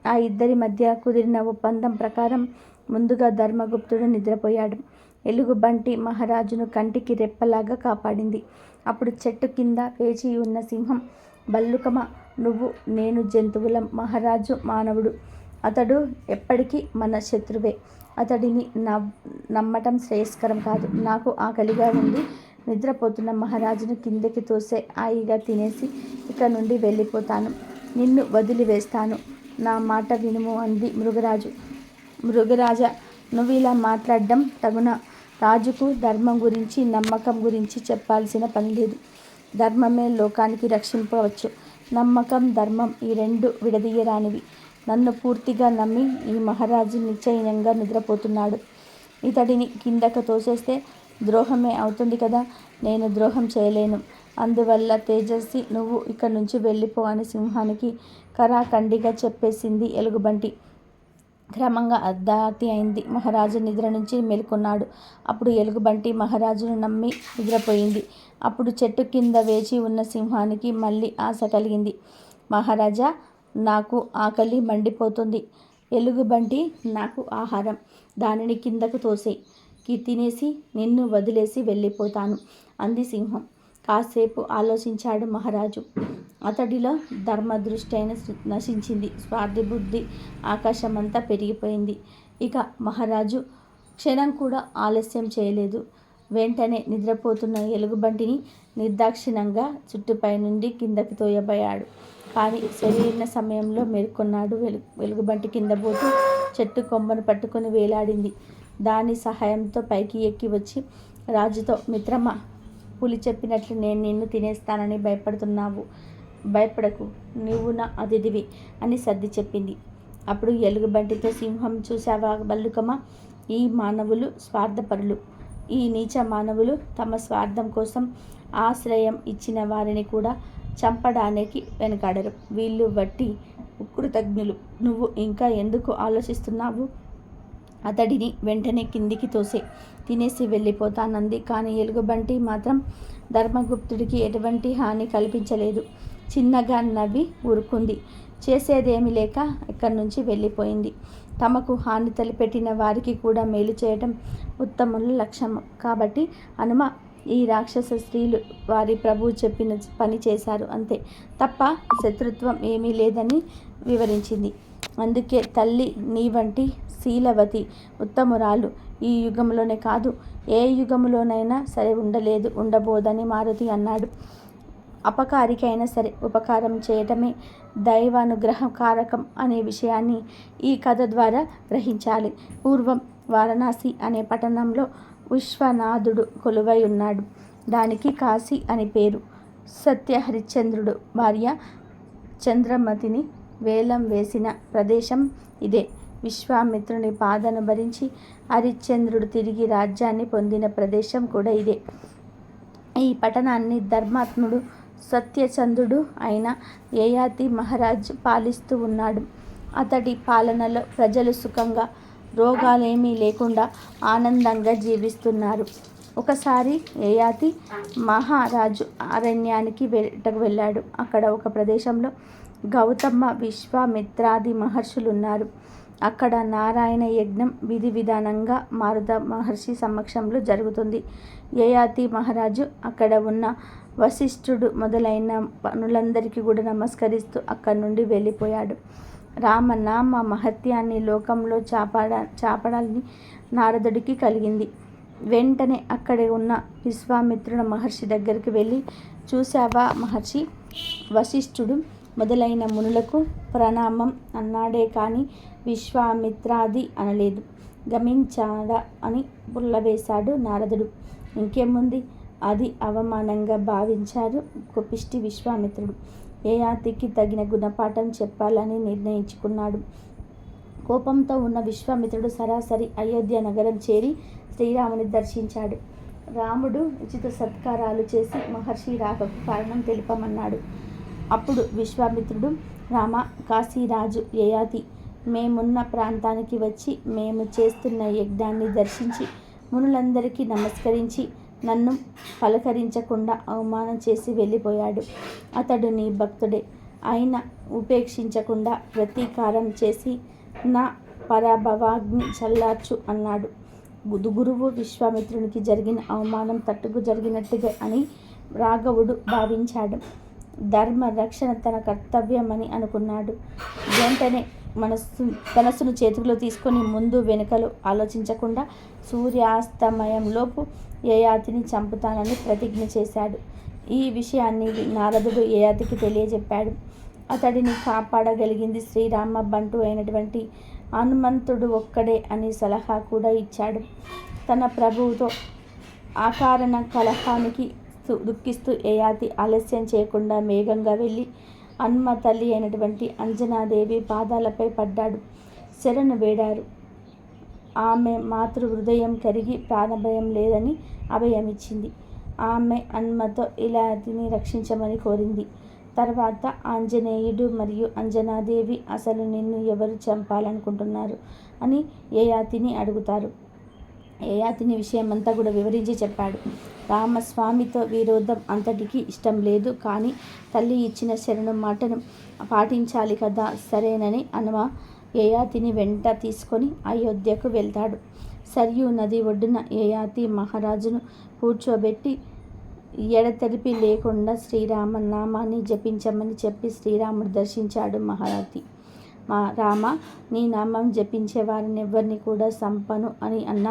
ఆ ఇద్దరి మధ్య కుదిరిన ఒప్పందం ప్రకారం ముందుగా ధర్మగుప్తుడు నిద్రపోయాడు. ఎలుగుబంటి మహారాజును కంటికి రెప్పలాగా కాపాడింది. అప్పుడు చెట్టు కింద వేచి ఉన్న సింహం, బల్లుకమ, నువ్వు నేను జంతువులం, మహారాజు మానవుడు. అతడు ఎప్పటికీ మన శత్రువే. అతడిని నమ్మటం శ్రేయస్కరం కాదు. నాకు ఆకలిగా ఉంది. నిద్రపోతున్న మహారాజును కిందకి తోసే, హాయిగా తినేసి ఇక నుండి వెళ్ళిపోతాను. నిన్ను వదిలివేస్తాను. నా మాట వినుము అంది మృగరాజు. మృగరాజా, నువ్వు ఇలా మాట్లాడడం తగునా? రాజుకు ధర్మం గురించి నమ్మకం గురించి చెప్పాల్సిన పని లేదు. ధర్మమే లోకానికి రక్షింపవచ్చు. నమ్మకం ధర్మం ఈ రెండు విడదీయరానివి. నన్ను పూర్తిగా నమ్మి ఈ మహారాజు నిశ్చయంగా నిద్రపోతున్నాడు. ఇతడిని కిందకు తోసేస్తే ద్రోహమే అవుతుంది కదా. నేను ద్రోహం చేయలేను. అందువల్ల తేజస్వి, నువ్వు ఇక్కడి నుంచి వెళ్ళిపో అని సింహానికి కరాఖండిగా చెప్పేసింది ఎలుగుబంటి. క్రమంగా అర్ధరాత్రి అయింది. మహారాజు నిద్ర నుంచి మేలుకున్నాడు. అప్పుడు ఎలుగుబంటి మహారాజును నమ్మి నిద్రపోయింది. అప్పుడు చెట్టు కింద వేచి ఉన్న సింహానికి మళ్ళీ ఆశ కలిగింది. మహారాజా, నాకు ఆకలి మండిపోతుంది. ఎలుగుబంటి నాకు ఆహారం. దానిని కిందకు తోసేయి. తినేసి నిన్ను వదిలేసి వెళ్ళిపోతాను అంది సింహం. కాసేపు ఆలోచించాడు మహారాజు. అతడిలో ధర్మదృష్టి అయిన నశించింది. స్వార్థి బుద్ధి ఆకాశమంతా పెరిగిపోయింది. ఇక మహారాజు క్షణం కూడా ఆలస్యం చేయలేదు. వెంటనే నిద్రపోతున్న ఎలుగుబంటిని నిర్దాక్షిణ్యంగా చుట్టుపై నుండి కిందకి తోయబోయాడు. కానీ సరైన సమయంలో మేల్కొన్నాడు. వెలుగుబంటి కింద పోతూ చెట్టు కొమ్మను పట్టుకొని వేలాడింది. దాని సహాయంతో పైకి ఎక్కి వచ్చి రాజుతో, మిత్రమా, పులి చెప్పినట్లు నేను నిన్ను తినేస్తానని భయపడుతున్నావు. భయపడకు, నువ్వు నా అతిథివి అని సర్ది చెప్పింది. అప్పుడు ఎలుగుబంటితో, సింహం, చూసావా బల్లుకమా, ఈ మానవులు స్వార్థపరులు. ఈ నీచ మానవులు తమ స్వార్థం కోసం ఆశ్రయం ఇచ్చిన వారిని కూడా చంపడానికి వెనకాడరు. వీళ్ళు వట్టి కృతజ్ఞులు. నువ్వు ఇంకా ఎందుకు ఆలోచిస్తున్నావు? అతడిని వెంటనే కిందికి తోసే, తినేసి వెళ్ళిపోతానంది. కానీ ఎలుగుబంటి మాత్రం ధర్మగుప్తుడికి ఎటువంటి హాని కల్పించలేదు. చిన్నగా నవ్వి ఊరుకుంది. చేసేదేమీ లేక ఇక్కడి నుంచి వెళ్ళిపోయింది. తమకు హాని తలపెట్టిన వారికి కూడా మేలు చేయటం ఉత్తముల లక్ష్యం. కాబట్టి హనుమ, ఈ రాక్షస స్త్రీలు వారి ప్రభువు చెప్పిన పని చేశారు అంతే, తప్ప శత్రుత్వం ఏమీ లేదని వివరించింది. అందుకే తల్లి నీ వంటి శీలవతి ఉత్తమురాలు ఈ యుగంలోనే కాదు, ఏ యుగంలోనైనా సరే ఉండబోదని మారుతి అన్నాడు. అపకారికి అయినా సరే ఉపకారం చేయటమే దైవానుగ్రహ కారకం అనే విషయాన్ని ఈ కథ ద్వారా గ్రహించాలి. పూర్వం వారణాసి అనే పట్టణంలో విశ్వనాథుడు కొలువై ఉన్నాడు. దానికి కాశీ అని పేరు. సత్య హరిశ్చంద్రుడు భార్య చంద్రమతిని వేలం వేసిన ప్రదేశం ఇదే. విశ్వామిత్రుని బాధను భరించి హరిశ్చంద్రుడు తిరిగి రాజ్యాన్ని పొందిన ప్రదేశం కూడా ఇదే. ఈ పట్టణాన్ని ధర్మాత్ముడు సత్యచంద్రుడు అయిన యయాతి మహారాజ్ పాలిస్తూ ఉన్నాడు. అతడి పాలనలో ప్రజలు సుఖంగా, రోగాలేమీ లేకుండా ఆనందంగా జీవిస్తున్నారు. ఒకసారి యయాతి మహారాజు అరణ్యానికి వెళ్ళాడు. అక్కడ ఒక ప్రదేశంలో గౌతమ, విశ్వామిత్రాది మహర్షులు ఉన్నారు. అక్కడ నారాయణ యజ్ఞం విధి విధానంగా మారుత మహర్షి సమక్షంలో జరుగుతుంది. యయాతి మహారాజు అక్కడ ఉన్న వశిష్ఠుడు మొదలైన పనులందరికీ కూడా నమస్కరిస్తూ అక్కడి నుండి వెళ్ళిపోయాడు. రామనామ మహత్యాన్ని లోకంలో చాపడాలని నారదుడికి కలిగింది. వెంటనే అక్కడే ఉన్న విశ్వామిత్రుడు మహర్షి దగ్గరికి వెళ్ళి, చూశావా మహర్షి, వశిష్ఠుడు మొదలైన మునులకు ప్రణామం అన్నాడే కానీ విశ్వామిత్రాది అనలేదు. గమించాడా అని పుల్లవేశాడు నారదుడు. ఇంకేముంది, అది అవమానంగా భావించారు కోపిష్టి విశ్వామిత్రుడు. యయాతికి తగిన గుణపాఠం చెప్పాలని నిర్ణయించుకున్నాడు. కోపంతో ఉన్న విశ్వామిత్రుడు సరాసరి అయోధ్య నగరం చేరి శ్రీరాముని దర్శించాడు. రాముడు ఉచిత సత్కారాలు చేసి మహర్షి రాకకు కారణం తెలుపమన్నాడు. అప్పుడు విశ్వామిత్రుడు, రామ, కాశీరాజు యయాతి మేమున్న ప్రాంతానికి వచ్చి మేము చేస్తున్న యజ్ఞాన్ని దర్శించి మునులందరికీ నమస్కరించి నన్ను పలకరించకుండా అవమానం చేసి వెళ్ళిపోయాడు. అతడు నీ భక్తుడే అయినా ఉపేక్షించకుండా ప్రతీకారం చేసి నా పరాభవాగ్ని చల్లార్చు అన్నాడు. గురువు విశ్వామిత్రునికి జరిగిన అవమానం తట్టుకు జరిగినట్టుగా అని రాఘవుడు భావించాడు. ధర్మ రక్షణ తన కర్తవ్యమని అనుకున్నాడు. వెంటనే ధనస్సును చేతిలో తీసుకొని ముందు వెనుకలు ఆలోచించకుండా సూర్యాస్తమయంలోపు యయాతిని చంపుతానని ప్రతిజ్ఞ చేశాడు. ఈ విషయాన్ని నారదుడు యయాతికి తెలియజెప్పాడు. అతడిని కాపాడగలిగింది శ్రీరామ బంటు అయినటువంటి హనుమంతుడు ఒక్కడే అని సలహా కూడా ఇచ్చాడు. తన ప్రభువుతో ఆకారణ కలహానికి దుఃఖిస్తూ యయాతి ఆలస్యం చేయకుండా వేగంగా వెళ్ళి హనుమ తల్లి అయినటువంటి అంజనాదేవి పాదాలపై పడ్డాడు. శరణు వేడారు. ఆమె మాతృ హృదయం కరిగి ప్రాణభయం లేదని అభయమిచ్చింది. ఆమె హనుమతో యయాతిని రక్షించమని కోరింది. తర్వాత ఆంజనేయుడు మరియు అంజనాదేవి అసలు నిన్ను ఎవరు చంపాలనుకుంటున్నారు అని యయాతిని అడుగుతారు. యయాతిని విషయమంతా కూడా వివరించి చెప్పాడు. రామస్వామితో విరోధం అంతటికీ ఇష్టం లేదు, కానీ తల్లి ఇచ్చిన శరణు మాటను పాటించాలి కదా, సరేనని హనుమ యయాతిని వెంట తీసుకొని అయోధ్యకు వెళ్తాడు. సర్యూ నది ఒడ్డున యయాతి మహారాజును కూర్చోబెట్టి ఎడతెరిపి లేకుండా శ్రీరామనామాన్ని జపించమని చెప్పి శ్రీరాముడు దర్శించాడు మహారథి. రామ, నీ నామం జపించే వారిని ఎవరిని కూడా సంపను అని అన్న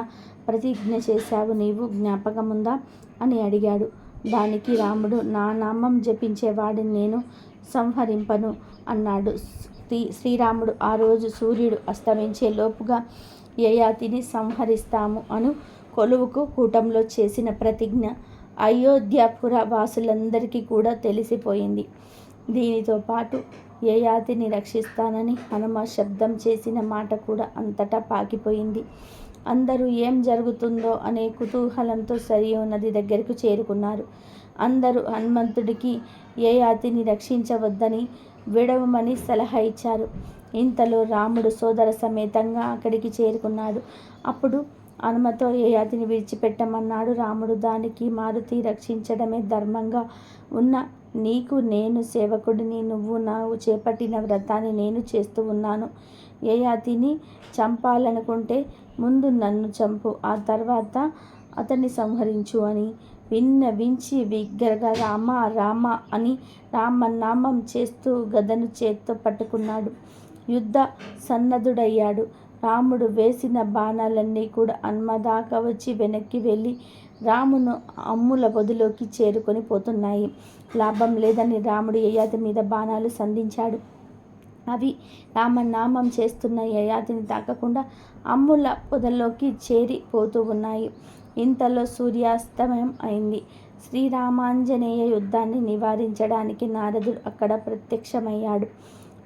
ప్రతిజ్ఞ చేశావు, నీవు జ్ఞాపకముందా అని అడిగాడు. దానికి రాముడు, నా నామం జపించేవాడిని నేను సంహరింపను అన్నాడు. శ్రీరాముడు ఆ రోజు సూర్యుడు అస్తమించే లోపుగా యయాతిని సంహరిస్తాము అను కొలువుకు కూటంలో చేసిన ప్రతిజ్ఞ అయోధ్యాపుర వాసులందరికీ కూడా తెలిసిపోయింది. దీనితో పాటు యయాతిని రక్షిస్తానని హనుమ శబ్దం చేసిన మాట కూడా అంతటా పాకిపోయింది. అందరూ ఏం జరుగుతుందో అనే కుతూహలంతో సరియు నది దగ్గరకు చేరుకున్నారు. అందరూ హనుమంతుడికి యయాతిని రక్షించవద్దని విడవమని సలహా ఇచ్చారు. ఇంతలో రాముడు సోదర సమేతంగా అక్కడికి చేరుకున్నాడు. అప్పుడు హనుమతో యయాతిని విడిచిపెట్టమన్నాడు రాముడు. దానికి మారుతి, రక్షించడమే ధర్మంగా ఉన్న నీకు నేను సేవకుడిని, నువ్వు చేపట్టిన వ్రతాన్ని నేను చేస్తూ ఉన్నాను. యయాతిని చంపాలనుకుంటే ముందు నన్ను చంపు, ఆ తర్వాత అతన్ని సంహరించు అని విన్నవించి బిగ్గరగా రామ రామ అని రామనామం చేస్తూ గదను చేత్తో పట్టుకున్నాడు. యుద్ధ సన్నద్ధుడయ్యాడు. రాముడు వేసిన బాణాలన్నీ కూడా హనుమ దాకా వచ్చి వెనక్కి వెళ్ళి రామును అమ్ముల బొదులోకి చేరుకొని పోతున్నాయి. లాభం లేదని రాముడు యయాతి మీద బాణాలు సంధించాడు. అవి రామనామం చేస్తున్న యయాతిని తాకకుండా అమ్ముల పొదల్లోకి చేరిపోతూ ఉన్నాయి. ఇంతలో సూర్యాస్తమయం అయింది. శ్రీరామాంజనేయ యుద్ధాన్ని నివారించడానికి నారదుడు అక్కడ ప్రత్యక్షమయ్యాడు.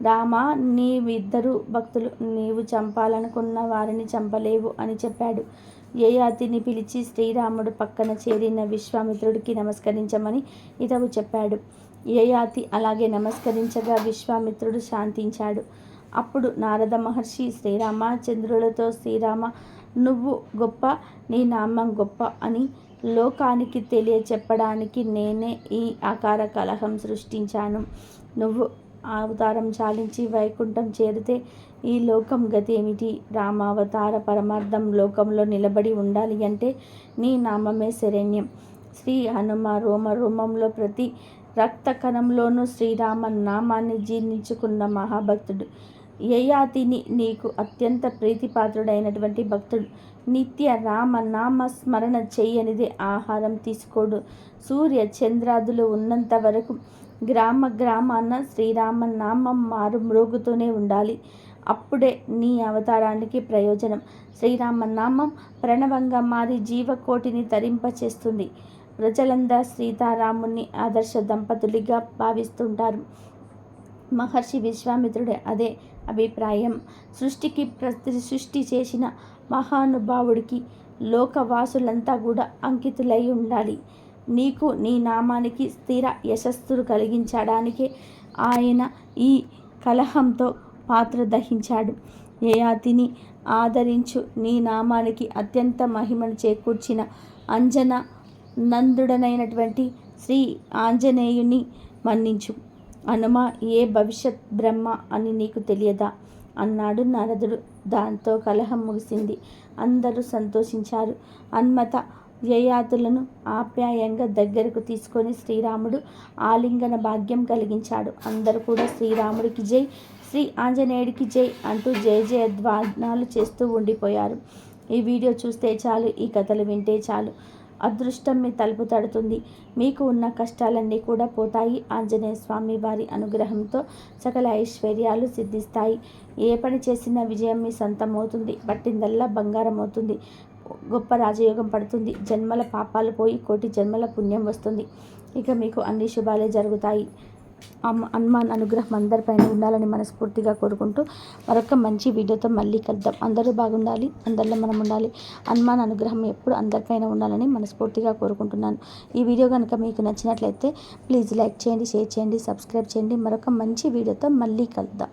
రామ, నీవిద్దరు భక్తులు, నీవు చంపాలనుకున్న వారిని చంపలేవు అని చెప్పాడు. యయాతిని పిలిచి శ్రీరాముడు పక్కన చేరిన విశ్వామిత్రుడికి నమస్కరించమని ఇతవు చెప్పాడు. యయాతి అలాగే నమస్కరించగా విశ్వామిత్రుడు శాంతించాడు. అప్పుడు నారద మహర్షి శ్రీరామచంద్రులతో, శ్రీరామ, నువ్వు గొప్ప, నీ నామం గొప్ప అని లోకానికి తెలియచెప్పడానికి నేనే ఈ ఆకార కలహం సృష్టించాను. నువ్వు అవతారం చాలించి వైకుంఠం చేరితే ఈ లోకం గతి ఏమిటి? రామావతార పరమార్థం లోకంలో నిలబడి ఉండాలి అంటే నీ నామమే శరణ్యం. శ్రీ హనుమ రోమ రోమంలో ప్రతి రక్త కణంలోనూ శ్రీరామ నామాన్ని జీర్ణించుకున్న మహాభక్తుడు. యయాతిని నీకు అత్యంత ప్రీతిపాత్రుడైనటువంటి భక్తుడు. నిత్య రామనామ స్మరణ చెయ్యనిదే ఆహారం తీసుకోడు. సూర్య చంద్రాదులు ఉన్నంత వరకు గ్రామ గ్రామాన శ్రీరామ నామం మ్రోగుతూనే ఉండాలి. అప్పుడే నీ అవతారానికి ప్రయోజనం. శ్రీరామనామం ప్రణవంగా మారి జీవకోటిని తరింపచేస్తుంది. ప్రజలందరూ సీతారాముని ఆదర్శ దంపతులుగా భావిస్తుంటారు. మహర్షి విశ్వామిత్రుడే అదే అభిప్రాయం. సృష్టి చేసిన మహానుభావుడికి లోకవాసులంతా కూడా అంకితులై ఉండాలి. నీకు నీ నామానికి స్థిర యశస్సును కలిగించడానికే ఆయన ఈ కలహంతో పాత్ర దహించాడు. యయాతిని ఆదరించు, నీ నామానికి అత్యంత మహిమను చేకూర్చిన అంజన నందుడనైనటువంటి శ్రీ ఆంజనేయుని మన్నించు. హనుమ ఏ భవిష్యత్ బ్రహ్మ అని నీకు తెలియదా అన్నాడు నారదుడు. దాంతో కలహం ముగిసింది. అందరూ సంతోషించారు. హనుమత యయాతులను ఆప్యాయంగా దగ్గరకు తీసుకొని శ్రీరాముడు ఆలింగన భాగ్యం కలిగించాడు. అందరూ కూడా శ్రీరాముడికి జై, శ్రీ ఆంజనేయుడికి జై అంటూ జయ జయధ్వానాలు చేస్తూ ఉండిపోయారు. ఈ వీడియో చూస్తే చాలు, ఈ కథలు వింటే చాలు, అదృష్టం మీ తలుపు తడుతుంది. మీకు ఉన్న కష్టాలన్నీ కూడా పోతాయి. ఆంజనేయ స్వామి వారి అనుగ్రహంతో సకల ఐశ్వర్యాలు సిద్ధిస్తాయి. ఏ పని చేసినా విజయం మీ సొంతమవుతుంది. పట్టిందల్లా బంగారం అవుతుంది. గొప్ప రాజయోగం పడుతుంది. జన్మల పాపాలు పోయి కోటి జన్మల పుణ్యం వస్తుంది. ఇక మీకు అన్ని శుభాలే జరుగుతాయి. హనుమాన్ అనుగ్రహం అందరిపైన ఉండాలని మనస్ఫూర్తిగా కోరుకుంటూ మరొక మంచి వీడియోతో మళ్ళీ కలుద్దాం. అందరూ బాగుండాలి, అందరిలో మనం ఉండాలి. హనుమాన్ అనుగ్రహం ఎప్పుడు అందరిపైన ఉండాలని మనస్ఫూర్తిగా కోరుకుంటున్నాను. ఈ వీడియో కనుక మీకు నచ్చినట్లయితే ప్లీజ్ లైక్ చేయండి, షేర్ చేయండి, సబ్స్క్రైబ్ చేయండి. మరొక మంచి వీడియోతో మళ్ళీ కలుద్దాం.